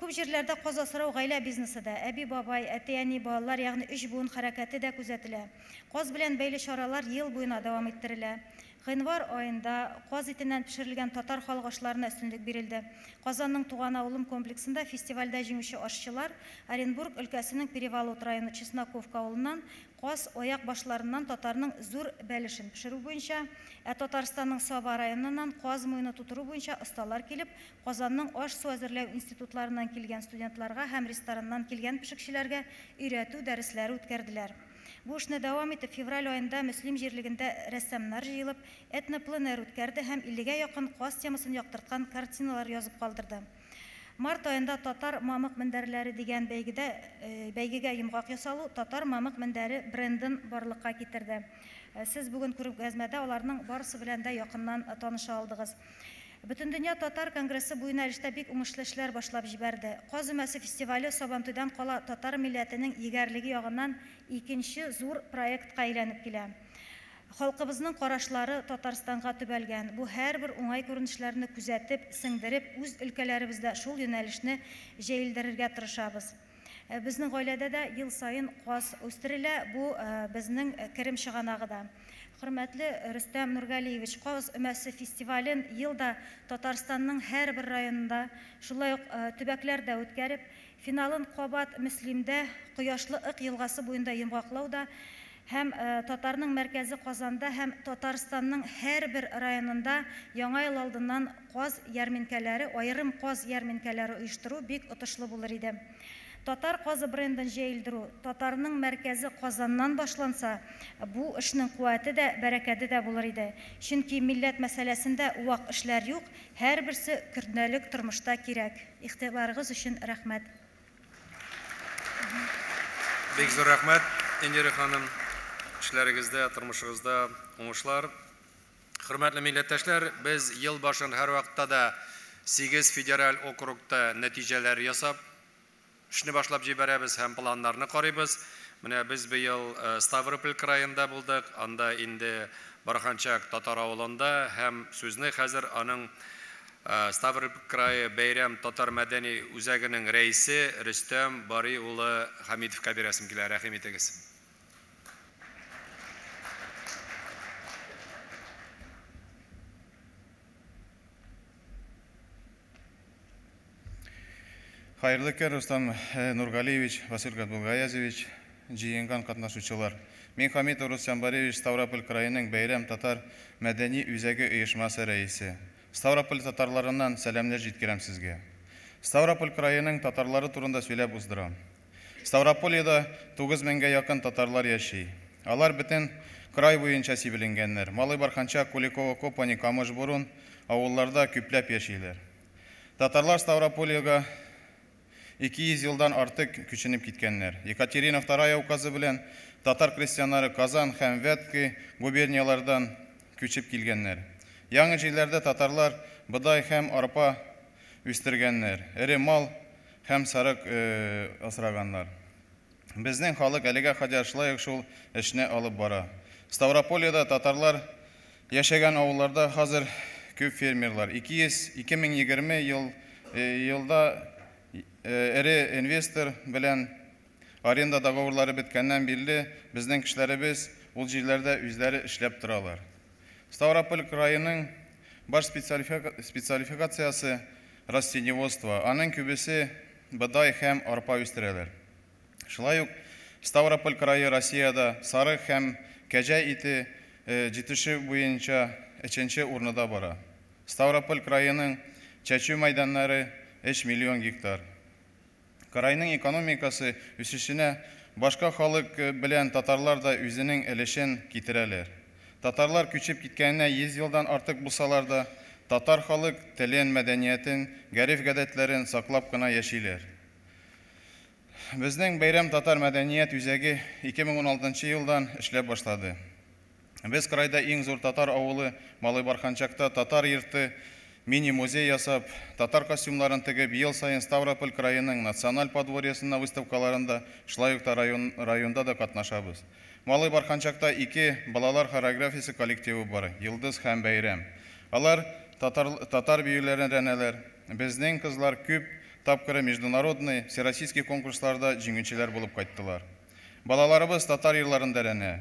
Күп җирләрдә каз асрау гаилә бизнесы да, әби-бабай, әти-әни, балалар, ягъни эш буын хәрәкәте дә күзәтелә. Каз белән бәйле чаралар ел буена дәвам иттерелә. Гыйнвар айында каз итеннән пешерелгән татар халык ашларына өстенлек бирелде. Казанның Туган авылым комплексында фестивальдә җиңүче ашчылар Оренбург өлкәсенең Перевалут районы Чесноковка авылыннан каз аяк башларыннан татарның зур бәлешен пешерү буенча, Татарстанның Саба районыннан каз муены тутыру буенча осталар килеп, Казанның аш-су әзерләү институтларыннан килгән студентларга һәм рестораннан килгән пешекчеләргә өйрәтү дәресләре үткәрделәр. Бу эшне дәвам итеп, февраль айында Мөслим җирлегендә рәссамнар җыелып, этнопленэр үткәрде һәм 50-гә якын каз темасын яктырткан картиналар язып калдырды. Март айында татар мамык мендәрләре дигән бәйгегә йомгак ясалу татар мамык мендәре брендын барлыкка китерде. Сез бүген күргәзмәдә аларның барысы белән дә якыннан таныша алдыгыз. Бөтендөнья татар конгрессы бу юнәлештә бик уңышлы эшләр башлап җибәрде. Каз өмәсе фестивале Сабантуйдан кала татар милләтенең егәрлеге ягыннан икенче зур проектка әйләнеп килә. Халкыбызның карашлары Татарстанга төбәлгән. Бу һәрбер уңай күренешләрне күзәтеп, сеңдереп, үз өлкәләребездә шул юнәлешне җәелдерергә тырышабыз. Безнең гаиләдә дә ел сайын каз үстерелә. Бу безнең керем чыганагы да. Хөрмәтле Рөстәм Нургалиевич, каз өмәсе фестивален елда Татарстанның һәрбер районында, шулай ук төбәкләрдә үткәреп, финалын Кабат Мөслимдә, Кояшлы Ык елгасы буенда йомгаклауда һәм татарның мәркәзе Казанда һәм Татарстанның һәрбер районында яңа ел алдыннан каз ярминкәләре, аерым каз ярминкәләре оештыру бик отышлы булыр иде. Татар казы брендын җәелдерү, татарның мәркәзе Казаннан башланса, бу эшнең куәте дә, бәрәкәте дә булыр иде. Чөнки милләт мәсьәләсендә вак эшләр юк, һәрберсе көндәлек тормышта кирәк. Игътибарыгыз өчен рәхмәт. Бик зур рәхмәт, Индира ханым, эшләрегездә, тормышыгызда уңышлар. Хөрмәтле милләттәшләр, без ел башын һәр вакытта да 8 федераль округта нәтиҗәләр ясап, эшне башлап җибәрәбез һәм планнарны карыйбыз. Менә без быел Ставрополь краенда булдык, анда инде Барханчак татар авылында һәм сүзне хәзер аның Ставрополь крае Бәйрәм татар мәдәни үзәгенең рәисе Рөстәм Бари улы Хамидовка бирәсем килә. Рәхим итегез. Хайырлы көн, Рустам Нургалиевич, Василий Гадбулгаязович, җыенган катнашучылар. Мин Хамитов Рустам Баревич, Ставрополь краеның Бәйрәм татар мәдәни үзәге оешмасы рәисе. Ставрополь татарларыннан сәламнәр җиткерәм сезгә. Ставрополь краеның татарлары турында сөйләп уздырам. Ставропольдә 9000-гә якын татарлар яши. Алар бөтен край буенча сибелгәннәр. Малый Барханчак, Куликово, Копани, Камыш, Бурун авылларда күпләп яшиләр. Татарлар Ставропольгә 200 елдан артык күченеп киткәннәр. Екатерина II указы белән татар крестьяннары Казан һәм Вятки губерниялардан күчеп килгәннәр. Яңа җирләрдә татарлар быдай һәм арпа үстергәннәр. Эре мал һәм сарык асраганнар. Безнең халык әлегә кадәр шулай ук шул эшне алып бара. Ставропольдә татарлар яшәгән авылларда хәзер күп фермерлар. 2020 елда эре инвестор белән аренда договорлары беткәннән бирле безнең кешеләребез ул җирләрдә үзләре эшләп торалар. Ставрополь краеның баш специалификациясе растениеводство. Аның күбесе быдай һәм арпа үстерәләр. Шулай ук Ставрополь крае Россияда сары һәм кәҗә ите җитеше буенча 3-нче урында бара. Ставрополь краеның чәчү мәйданнары 3 миллион гектар. Крайның экономикасы үсешенә башка халык белән татарлар да үзенең өлешен китерәләр. Татарлар күчеп киткәненә 100 елдан артык булсалар да, татар халык телен, мәдәниятен, гәриф-гадәтләрен саклап кына яшиләр. Безнең бәйрәм татар мәдәният үзәге 2016 елдан эшләп башлады. Без крайда иң зур татар авылы Малый Барханчакта татар йорты мини-музей ясап, татар костюмларын тегеп, ел сайын Ставрополь краеның националь подворьесына выставкаларында, шулай ук районда да катнашабыз. Малый Барханчакта 2 балалар хореографиясе коллективы бар, Йылдыз һәм Бәйрәм. Алар татар биюләрен рәнәләр. Безнең кызлар күп тапкыры международный, всероссийский конкурсларда җиңүчеләр булып кайттылар. Балаларыбыз татар йырларында рәнә.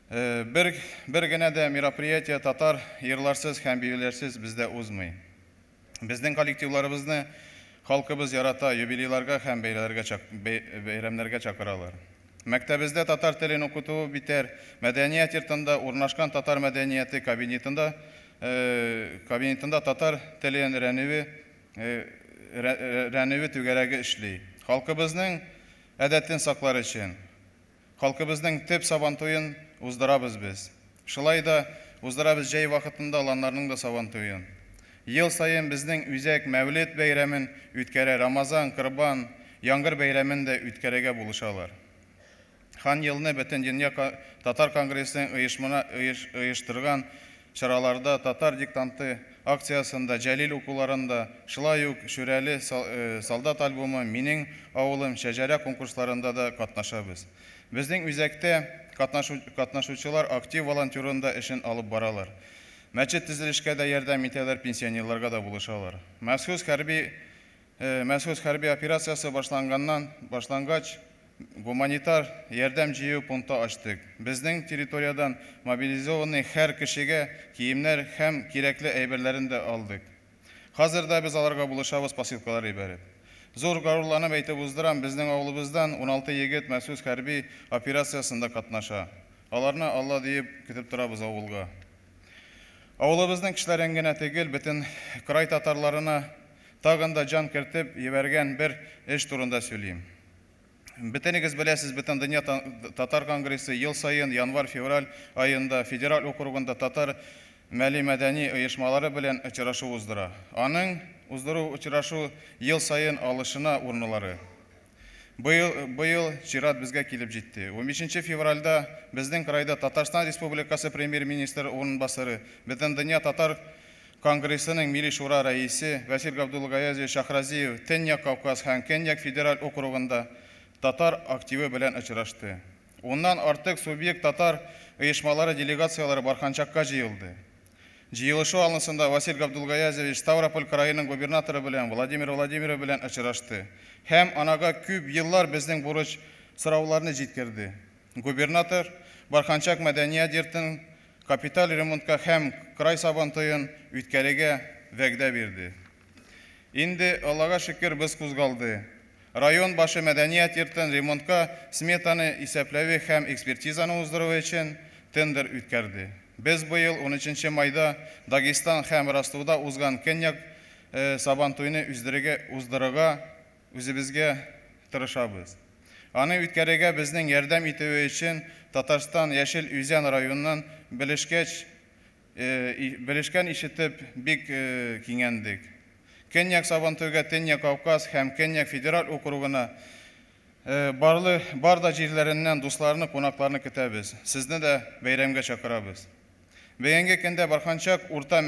Бер генә дә мероприятие татар йырларсыз һәм биюләрсез бездә узмый. Безнең коллективларыбызны халкыбыз ярата, юбилейларга һәм бәйрәмнәргә чакыралар. Мәктәбездә татар телен укыту битәр, мәдәният йортында урнашкан татар мәдәнияте кабинетында татар телен рәнүе түгәрәге эшли. Халкыбызның әдәтен саклар өчен, халкыбызның төп сабантуен уздырабыз без. Шулай да уздырабыз җәй вакытында аланнарның да сабантуен. Ел сайын безнең үзәк Мәүлид бәйрәмен үткәрә, Рамазан, Корбан, Яңгыр бәйрәмен дә үткәрергә булышалар. Хан елны бөтен дөнья татар конгрессын оештырган чараларда, татар диктанты акциясында, Җәлил укуларында, шулай ук Шүрәле солдат альбомы, Минең авылым, Шәҗәрә конкурсларында да катнашабыз. Безнең үзәктә катнашучылар актив волонтерында эшен алып баралар. Мәчет төзелешкә дә ярдәм итәләр, пенсионерларга да булышалар. Махсус хәрби операциясы башлангач, гуманитар ярдәм җыю пункты ачтык. Безнең территориядан мобилизованный һәр кешегә киемнәр һәм кирәкле әйберләрен дә алдык. Хәзердә без аларга булышабыз посылкалар ибәреп. Зур горурланып әйтеп уздырам, безнең авылыбыздан 16 егет махсус хәрби операциясында катнаша. Аларны Алла диеп көтеп торабыз авылга. Авылыбызның кешеләрен генә түгел, бөтен край татарларына тагын да җан кертеп ебәргән бер эш турында сөйлим. Бөтенегез беләсез, бөтен дөнья татар конгрессы ел сайын январь-февраль айында федераль округында татар мәдәни оешмалары белән очрашу уздыра. Аның уздыру очрашу ел сайын алышына урынлары. Быел чират безгә килеп җитте. 15 февральдә безнең крайда Татарстан Республикасы премьер-министры урынбасары, бөтен дөнья татар конгрессының милли шура рәисе Васил Габдулгаязович Шахразиев Төньяк Кавказ һәм Көньяк федераль округында татар активы белән очрашты. Оннан артык субъект татар оешмалары делегациялары Барханчакка җыелды. Җыелышу алнысында Васил Габдулгаязович Ставрополь краеның губернаторы белән Владимир Владимирович белән очрашты. Һәм анага күп еллар безнең бурыч сорауларны җиткерде. Губернатор Барханчак мәдәният йортын капиталь ремонтка һәм край сабантуен үткәрергә вәгъдә бирде. Инде Аллага шөкер без кузгалды. Район башы мәдәният йортын ремонтка сметаны исәпләү һәм экспертизаны уздыру өчен тендер үткәрде. Без быел 13 майда Дагестан һәм Ростовда узган Көньяк сабантуйны уздырырга үзебезгә тырышабыз. Аны үткәрергә безнең ярдәм итүе өчен Татарстан Яшел Үзән районыннан белешкән ишетеп бик киңәндек. Көньяк сабантуйга Төньяк Кавказ һәм Көньяк федераль округына бар да җирләреннән дусларны, кунакларны көтәбез. Сезне дә бәйрәмгә чакырабыз. Бөгенге көндә Барханчак урта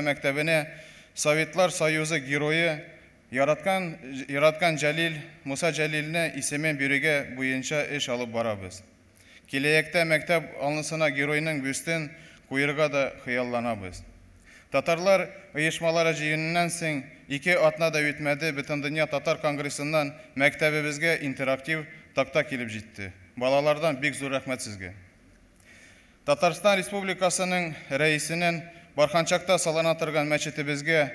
мәктәбенә Советлар Союзы герое яраткан Җәлил Муса Җәлилне исемен бирүгә буенча эш алып барабыз. Киләчәктә мәктәп алнысына геройның бюстын куерга да хыялланабыз. Татарлар оешмалары жыйынынан соң 2 атнада үтмәде, Бөтен дөнья татар конгрессыннан мәктәбебезгә интерактив такта килеп җитте. Балалардан бик зур рәхмәт сезгә. Татарстан Республикасының рәисенең Барханчакта салына торган мәчетебезгә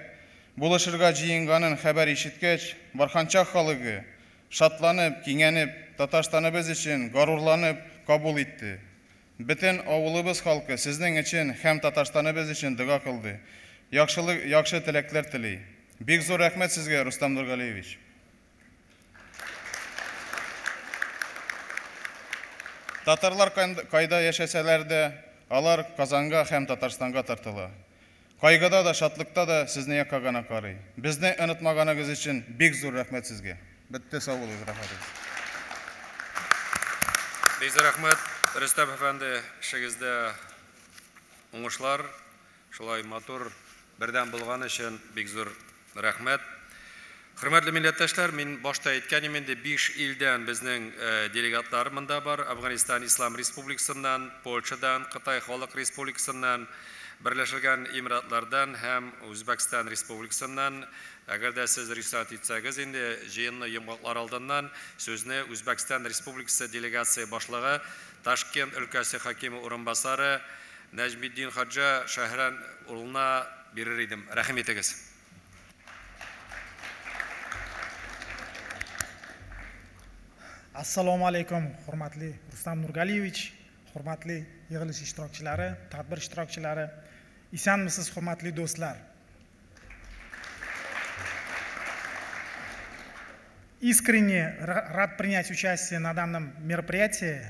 булышырга җыенганын хәбәр ишеткәч, Барханчак халыгы шатланып, киңәнеп, Татарстаныбыз өчен горурланып кабул итте. Бөтен авылыбыз халкы сезнең өчен һәм Татарстаныбыз өчен дуга кылды. Яхшы теләкләр тели. Бик зур рәхмәт сезгә, Рустам Нургалиевич. Татарлар кайда яшәсәләр дә, алар Казанга һәм Татарстанга тартыла. Кайгыда да, шатлыкта да сезне якка гына карый. Безне онытмаганыгыз өчен бик зур рәхмәт сезгә. Бетте, сау булыгыз, рәхмәт. Бик зур рәхмәт, Рөстәм әфәнде, эшегездә уңышлар, шулай матур бердәм булган өчен бик зур рәхмәт. Хөрмәтле милләттәшләр, мин башта әйткәнем инде 5 илдән безнең делегатлар монда бар. Афганистан Ислам Республикасыннан, Польшадан, Кытай Халык Республикасыннан, Берләшелгән Эмиратлардан һәм Үзбәкстан Республикасыннан. Әгәр дә сез рөхсәт итсәгез, инде җыенны йомгаклар алдыннан сүзне Үзбәкстан Республикасы делегация башлыгы Ташкент өлкәсе хакимы урынбасары Нәҗмиддин Хаҗа Шәһрән улына бирер идем. Рәхим итегез. Assalomu alaykum, hurmatli Rustam Nurgaliyevich, hurmatli yig'ilish ishtirokchilari, tadbir ishtirokchilari, isanmisiz, hurmatli do'stlar. Искренне рад принять участие на данном мероприятии.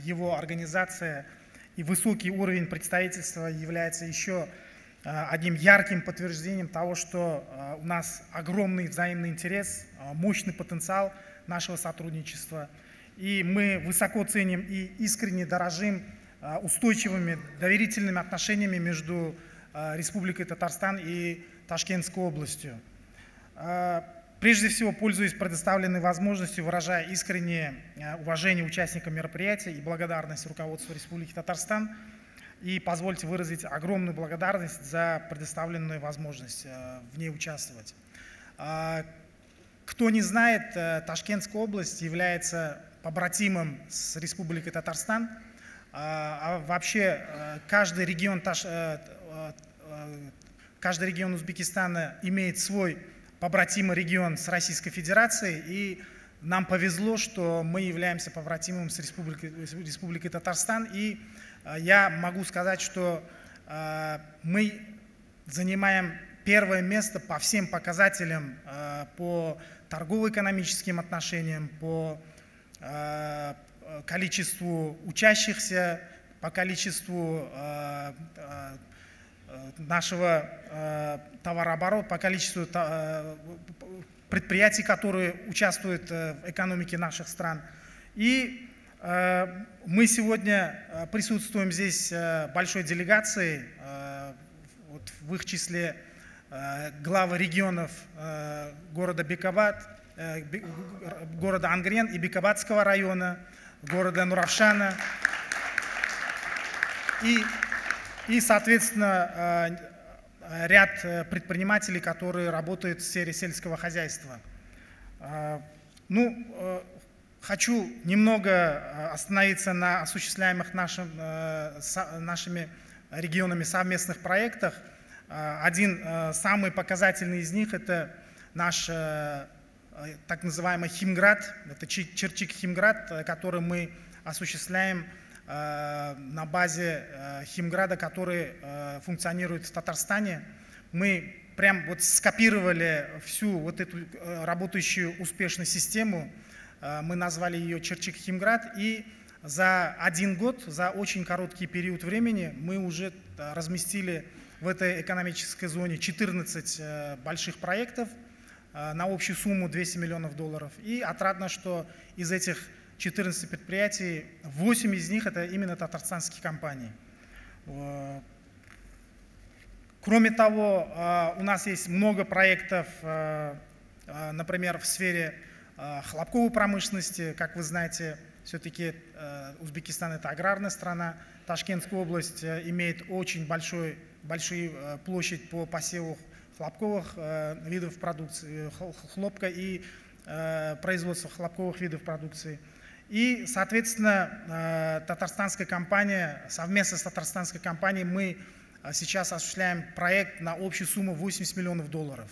Его организация и высокий уровень представительства является еще одним ярким подтверждением того, что у нас огромный взаимный интерес, мощный потенциал нашего сотрудничества. И мы высоко ценим и искренне дорожим устойчивыми доверительными отношениями между Республикой Татарстан и Ташкентской областью. Прежде всего, пользуясь предоставленной возможностью, выражая искреннее уважение участникам мероприятия и благодарность руководству Республики Татарстан, и позвольте выразить огромную благодарность за предоставленную возможность в ней участвовать. Кто не знает, Ташкентская область является побратимом с Республикой Татарстан, а вообще каждый регион Узбекистана имеет свой побратимый регион с Российской Федерацией, и нам повезло, что мы являемся побратимом с Республикой Татарстан, и я могу сказать, что мы занимаем первое место по всем показателям, по торгово-экономическим отношениям, по количеству учащихся, по количеству нашего товарооборота, по количеству предприятий, которые участвуют в экономике наших стран. И мы сегодня присутствуем здесь большой делегацией, вот в их числе главы регионов города Бекабад, города Ангрен и Бекабадского района, города Нуравшана. И, соответственно, ряд предпринимателей, которые работают в сфере сельского хозяйства. Хочу немного остановиться на осуществляемых нашими регионами совместных проектах. Один самый показательный из них — это наш так называемый Химград, это Черчик Химград, который мы осуществляем на базе Химграда, который функционирует в Татарстане. Мы прям вот скопировали всю вот эту работающую успешную систему, мы назвали ее Черчик Химград, и за 1 год, за очень короткий период времени мы уже разместили в этой экономической зоне 14 больших проектов на общую сумму $200 миллионов. И отрадно, что из этих 14 предприятий, 8 из них — это именно татарстанские компании. Кроме того, у нас есть много проектов, например, в сфере хлопковой промышленности. Как вы знаете, Все-таки Узбекистан это аграрная страна. Ташкентская область имеет очень большую площадь по посеву хлопковых видов продукции, хлопка и производства хлопковых видов продукции. И, соответственно, татарстанская компания, совместно с татарстанской компанией мы сейчас осуществляем проект на общую сумму $80 миллионов.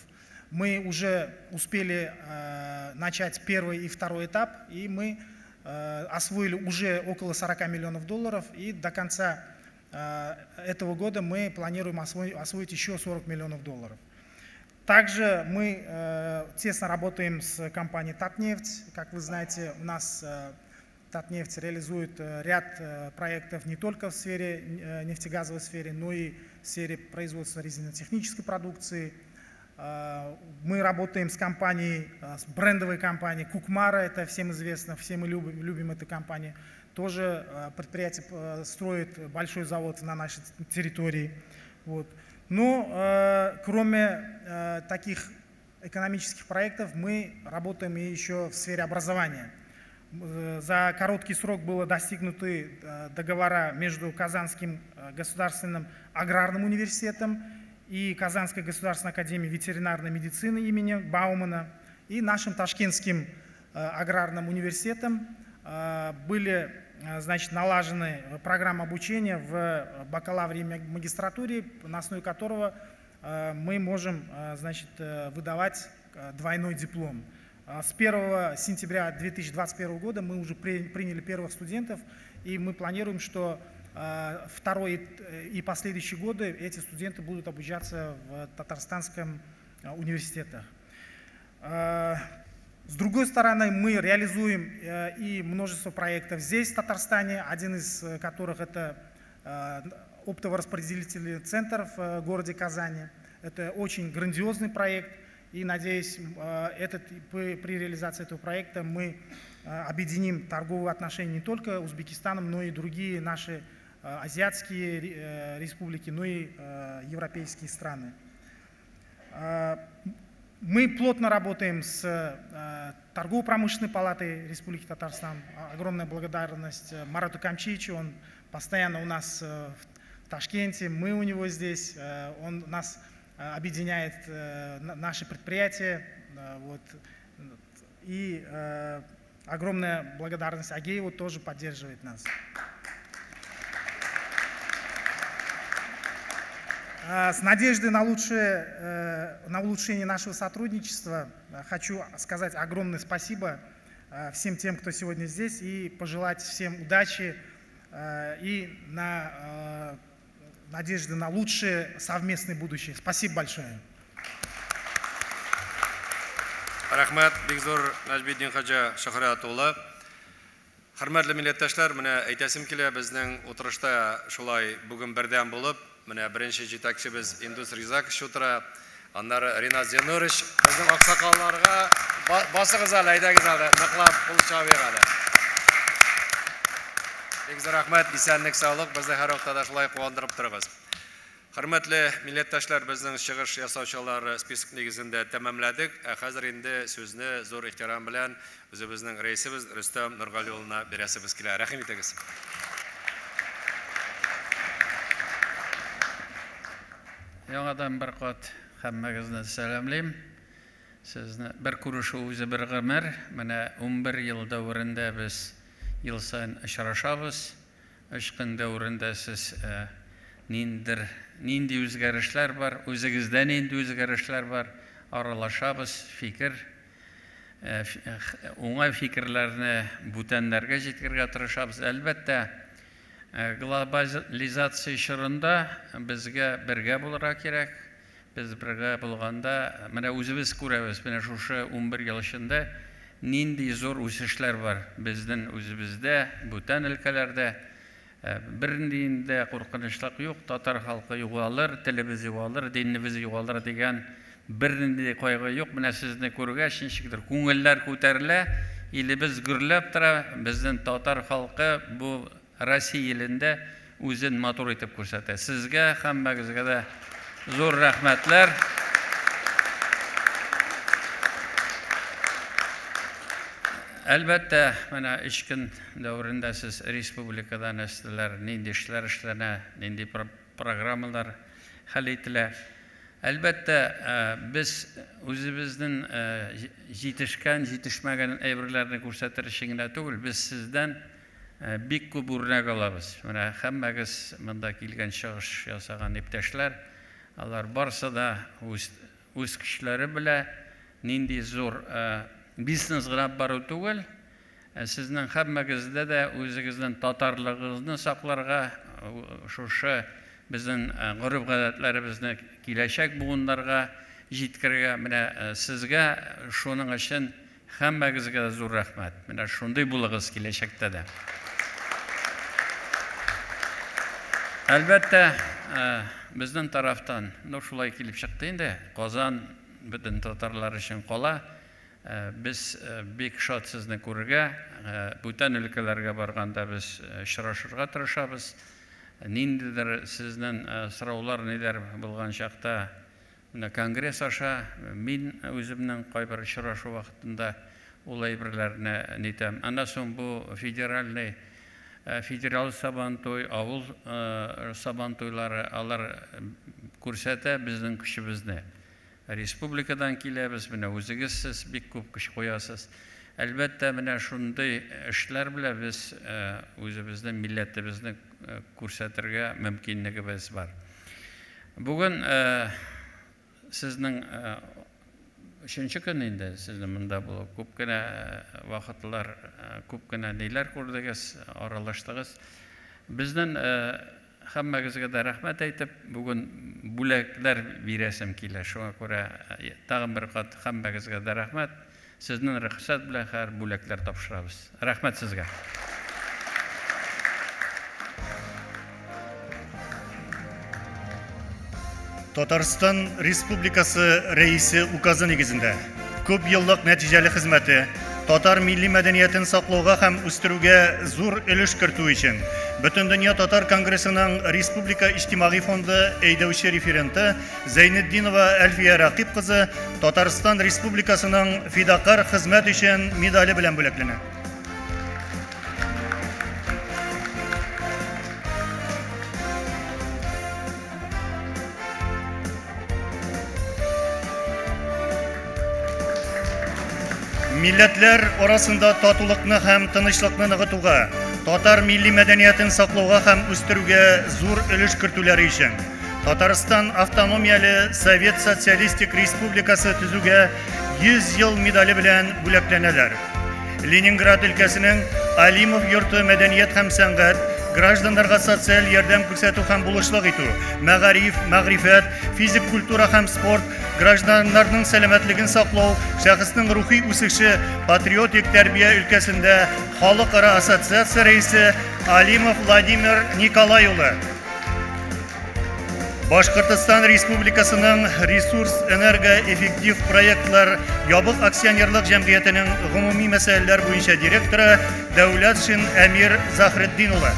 Мы уже успели начать первый и второй этап, и мы освоили уже около $40 миллионов, и до конца этого года мы планируем освоить еще $40 миллионов. Также мы тесно работаем с компанией Татнефть. Как вы знаете, у нас Татнефть реализует ряд проектов не только в сфере нефтегазовой сфере, но и в сфере производства резинотехнической продукции. Мы работаем с компанией, с брендовой компанией Кукмара, это всем известно, все мы любим эту компанию. Тоже предприятие строит большой завод на нашей территории. Вот. Но кроме таких экономических проектов мы работаем и еще в сфере образования. За короткий срок было достигнуты договора между Казанским государственным аграрным университетом и Казанской государственной академией ветеринарной медицины имени Баумана и нашим Ташкентским аграрным университетом были, значит, налажены программы обучения в бакалавре и магистратуре, на основе которого мы можем, значит, выдавать двойной диплом. С 1 сентября 2021 года мы уже приняли первых студентов, и мы планируем, что второй и последующие годы эти студенты будут обучаться в татарстанском университете. С другой стороны, мы реализуем и множество проектов здесь, в Татарстане, один из которых это оптово-распределительный центр в городе Казани. Это очень грандиозный проект, и, надеюсь, при реализации этого проекта мы объединим торговые отношения не только с Узбекистаном, но и другие наши азиатские республики, но и европейские страны. Мы плотно работаем с торгово-промышленной палатой Республики Татарстан. Огромная благодарность Марату Камчичу, он постоянно у нас в Ташкенте, мы у него здесь, он нас объединяет, наши предприятия. Вот. И огромная благодарность Агееву, тоже поддерживает нас. С надеждой на улучшение нашего сотрудничества хочу сказать огромное спасибо всем тем, кто сегодня здесь, и пожелать всем удачи и надежды на лучшее совместное будущее. Спасибо большое. Рахмат, Бигзор Нажбиддин Хаджа Шахратулла. Хөрмәтле милләттәшләр, менә әйтәсем килә, безнең утырышта шулай бүген бердәм булып, менә беренче җитәкчебез Индус Ризак шутыра, аннары Ринат Зенурич, безнең аксакалларга басыгыз әле, әйдәгез әле, ныклап кул чабыйк әле. Бигзор рәхмәт, исәнлек, саулык, безне һәр вакытта шулай куандырып торыгыз. Хөрмәтле милләттәшләр, безнең чыгыш ясаучылар список нигезендә тәмамладык. Хәзер инде сүзне зур ихтирам белән үзебезнең рәисебез Рөстәм Нургали улына бирәсебез килә. Рәхим итегез. Яңадан бер кат һәммәгезне сәламлыйм. Сезне бер күрешү үзе бер гомер. Менә 11 ел дәврендә без ел саен очрашабыз. 3 көн дәврендә сез нинди үзгәрешләр бар, үзегездә нинди үзгәрешләр бар, аралашабыз, фикер, уңай фикерләрне бүтәннәргә җиткергә тырышабыз. Әлбәттә, глобализация чорында безгә бергә булырга кирәк. Без бергә булганда, менә үзебез күрәбез, менә шушы 11 ел эчендә нинди зур үсешләр бар безнең үзебездә, бүтән өлкәләрдә. Бернинди куркынычлык юк, татар халкы югалыр, телебез югалыр, динебез югалыр дигән бернинди кайгы юк. Менә сезне күргәч, ничектер күңелләр күтәрелә, илебез гөрләп тора, безнең татар халкы бу Россия илендә үзен матур итеп күрсәтә. Сезгә һәммәгезгә дә зур рәхмәтләр. Әлбәттә, менә 3 көн дәврендә сез республикадан әстеләр, нинди эшләр эшләнә, нинди программалар хәл ителә. Әлбәттә, без үзебезнең җитешкән, җитешмәгән әйберләрне күрсәтер өчен генә түгел, без сездән бик күп үрнәк алабыз. Менә һәммәгез монда килгән чыгыш ясаган иптәшләр, алар барысы да үз көчләре белән нинди зур бизнес гына бару түгел, сезнең һәммәгездә дә үзегезнең татарлыгыгызны сакларга, шушы безнең гореф-гадәтләребезне киләчәк буыннарга җиткерергә, менә сезгә шуның өчен һәммәгезгә зур рәхмәт. Менә шундый булыгыз киләчәктә дә. Әлбәттә, безнең тарафтан, шулай килеп чыкты инде, Казан бөтен татарлар өчен кала. Biz бик шат сезне күрергә, бүтән өлкәләргә барганда без очрашырга тырышабыз. Ниндидер сезнең сораулар ниләр булган чакта, менә конгресс аша мин үземнең кайбер очрашу вакытында ул әйберләрне нитәм. Аннан соң бу федераль сабантуй, авыл сабантуйлары алар күрсәтә безнең көчебезне. Республикадан киләбез, менә үзегез сез бик күп көч куясыз. Әлбәттә, менә шундый эшләр белән без үзебезнең милләтебезне күрсәтергә мөмкинлегебез бар. Бүген сезнең 3нче көн инде, сезнең монда булып, күп кенә вакытлар, күп кенә ниләр күрдегез, аралаштыгыз. Безнең һәммәгезгә дә рәхмәт әйтеп, бүген бүләкләр бирәсем килә. Шуңа күрә тагын бер кат һәммәгезгә дә рәхмәт. Сезнең рөхсәт белән һәр бүләкләр тапшырабыз. Рәхмәт сезгә. Татарстан Республикасы рәисе указы нигезендә күп еллык нәтиҗәле хезмәте татар милли мәдәниятен саклауга һәм үстерүгә зур өлеш кертү өчен Бөтен дөнья татар конгрессының Республика иҗтимагый фонды әйдәүче референты Зәйнетдинова Әлфия Рақип кызы Татарстан Республикасының фидакар хезмәт өчен медале белән бүләкләнә. Милләтләр арасында татулыкны һәм тынычлыкны ныгытуга, татар милли мәдәниятен саклауга һәм үстерүгә зур өлеш кертүләре өчен Татарстан автономияле Совет Социалистик Республикасы төзүгә 100 ел медале белән бүләкләнәләр. Ленинград өлкәсенең Алимов йорты мәдәният һәм сәнгать, гражданнарга социаль ярдәм күрсәтү һәм булышлык итү, мәгариф, мәгърифәт, физик культура һәм спорт, гражданнарның сәламәтлеген саклау, шәхеснең рухи үсеше, патриотик тәрбия өлкәсендә халыкара ассоциация рәисе Алимов Владимир Николай улы. Башкортстан Республикасының ресурс энергоэффектив проектлар ябык акционерлык җәмгыятенең гомуми мәсьәләләр буенча директоры Дәүләтшин Әмир Захретдин улы.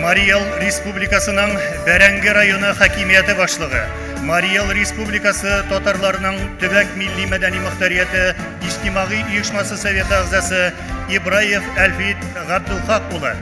Марий-Эл Республикасының Бәрәңге районы хакимияте башлыгы, Марий-Эл Республикасы татарларының төбәк милли мәдәни мөхтәрияте иҗтимагый оешмасы советы әгъзасы Ибраев Әлфит Габдулхак улы.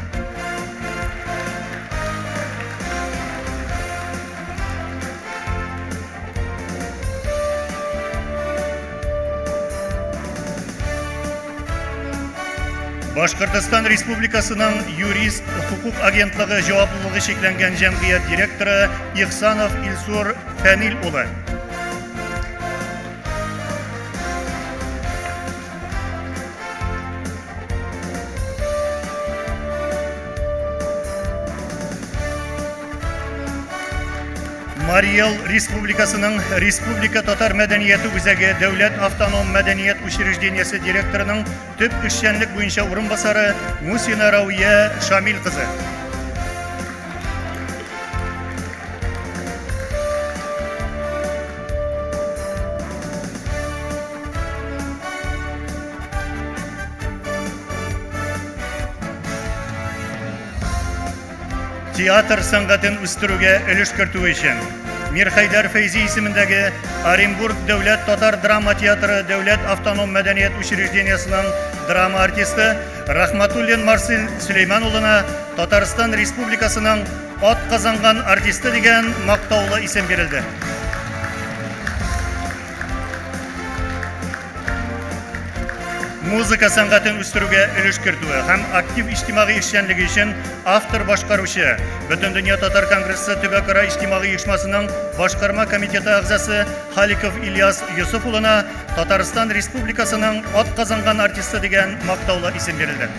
Башкортстан Республикасының юрист хукук агентлыгы җаваплылыгы шекләнгән җәмгыять директоры Ихсанов Илсур Фәнил улы. Марий-Эл Республикасының Республика татар мәдәнияте үзәге Дәүләт автоном мәдәният учреждениесе директорының төп эшчәнлек буенча урынбасары Мусина Рауия Шамил кызы. театр сәнгатен үстерүгә өлеш кертү өчен Мирхайдар Фәйзи исемендәге Оренбург дәүләт татар драма театры дәүләт автоном мәдәният учреждениесенең драма артисты Рахматуллин Марсель Сөлейман улына Татарстан Республикасының ат казанган артисты дигән мактаулы исем бирелде. Музыка сәнгатен үстерүгә өлеш кертүе һәм актив иҗтимагый эшчәнлеге өчен автор башкаручы Бөтендөнья татар конгрессы төбәкара иҗтимагый оешмасының башкарма комитеты әгъзасы Халиков Ильяс Юсуф улына Татарстан Республикасының ат казанган артисты дигән мактаулы исем бирелде.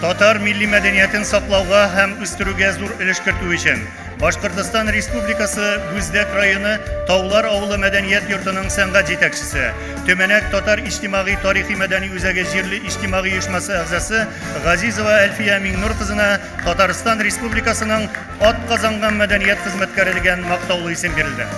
Татар милли мәдәниятен саклауга һәм үстерүгә зур өлеш кертү өчен Башкортстан Республикасы Бүздәк районы Таулар авылы мәдәният йортының сәнгать җитәкчесе, Төмәнәк татар иҗтимагый тарихи мәдәни үзәге җирле иҗтимагый оешмасы әгъзасы Газизова Әлфия Миңнур кызына Татарстан Республикасының ат казанган мәдәният хезмәткәре дигән мактаулы исем бирелде.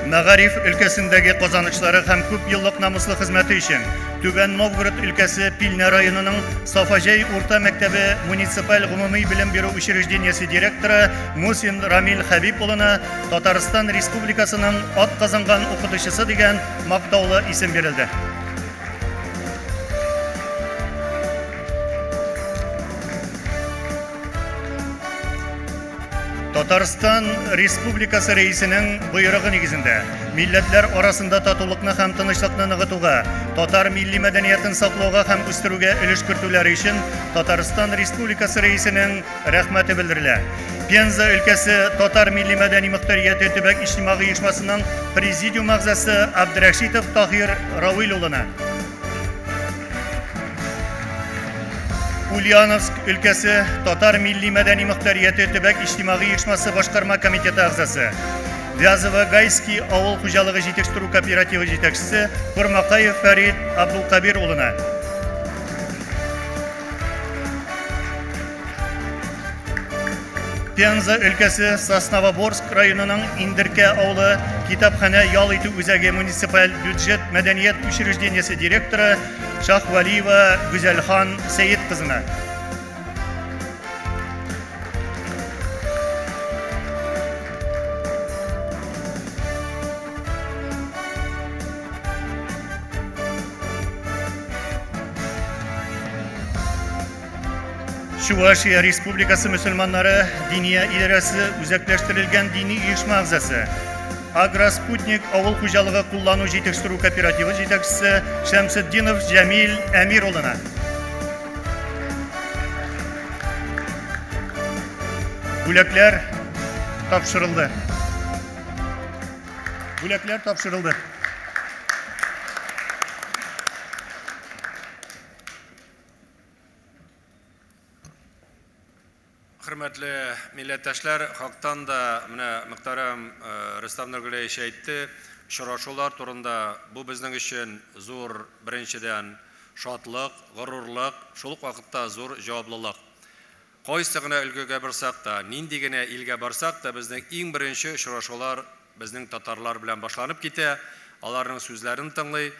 Мәгариф өлкәсендәге казанышлары һәм күп еллык намуслы хезмәте өчен Түбән Новгород өлкәсе Пилне районының Сафаҗай урта мәктәбе муниципаль гомуми белем бирү учреждениесе директоры Мусин Рамил Хәбиб улына Татарстан Республикасының ат казанган укытучысы дигән мактаулы исем бирелде. Татарстан Республикасы рәисенең буйрыгы нигезендә милләтләр арасында татулыкны һәм тынычлыкны ныгытуга, татар милли мәдәниятен саклауга һәм үстерүгә өлеш кертүләре өчен Татарстан Республикасы рәисенең рәхмәте белдерелә. Пенза өлкәсе татар милли мәдәни мөхтәрияте төбәк иҗтимагый оешмасының президиум әгъзасы Абдрашитов Таһир Равил улына, Ульяновск өлкәсе татар милли мәдәни мөхтәрияте төбәк иҗтимагый оешмасы башкарма комитеты әгъзасы Вязово-Гайский авыл хуҗалыгы җитештерү кооперативы җитәкчесе Курмакаев Фәрид Абдулкабир улына, Пенза өлкәсе Сосновоборск районының Индеркә авылы китапханә ял итү үзәге муниципаль бюджет мәдәният учреждениесе директоры Шахвалиева Гүзәлхан Сәйет кызына, Чувашия Республикасы мөселманнары диния идарәсе үзәкләштерелгән дини оешма әгъзасы Агроспутник авыл хуҗалыгы куллану җитештерү кооперативы җитәкчесе Шәмсетдинов Җәмил Әмир улына, бүләкләр тапшырылды. Hürmetli millettaşlar, halktan da muhterem Rüstem Nurgül'e aytdı. Şuraşular turunda bu bizning için zor birinchidan şatlıq, g'ururlik, şuluk vaqtda zor javoblılık. Qaysigina ulguga borsak da, nindigina ilga borsak da bizning eng birinchi şuraşular bizning tatarlar bilan boshlanib ketdi. Ularning so'zlarini tinglay,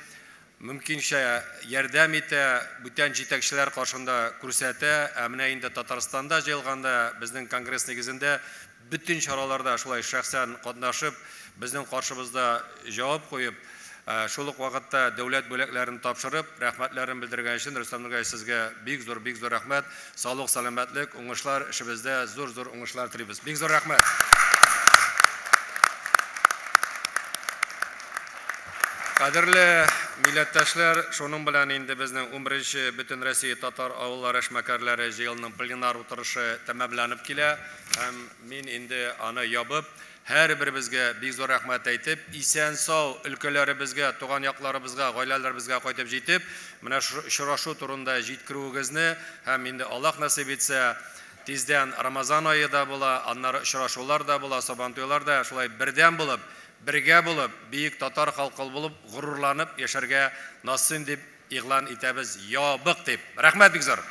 mümkinçe yardım ete, bütün yetakçiler karşında kürsüte, emniyinde Tataristan'da jayılganda, bizning kongres negizinde bütün çaralarda şulay şahsen qatnaşıp, bizning karşımızda cevap koyup, şuluk vaqtda devlet böleklerini tapşırıp, rahmetlerini bildirgen için Rüstem Nurgay sizge big zor rahmet, sağlık, selametlik, uğuşlar, işimizde zor uğuşlar tileybiz. Big zor rahmet. Kadirli millettaşlar, şunun bilan endi bizning 11-chi Butun Rossiya Tatar avullar eşmekarlari yig'inining plenar o'tirishi tamamlanib keladi. Ham men endi ana yopib, Һәрберебезгә бик зур рәхмәт әйтеп, исән-сау өлкәләребезгә, туган якларыбызга, гаиләләребезгә кайтып җитеп, менә очрашу турында җиткерүегезне һәм инде Аллаһ насыйп итсә, тиздән Рамазан айы да була, аннары очрашулар да була, Сабантуйлар да шулай бердәм булып, бергә булып, бийек татар халкы булып, горурланып яшәргә насыйп дип игълан итәбез. Ябык дип. Рәхмәт бик зур.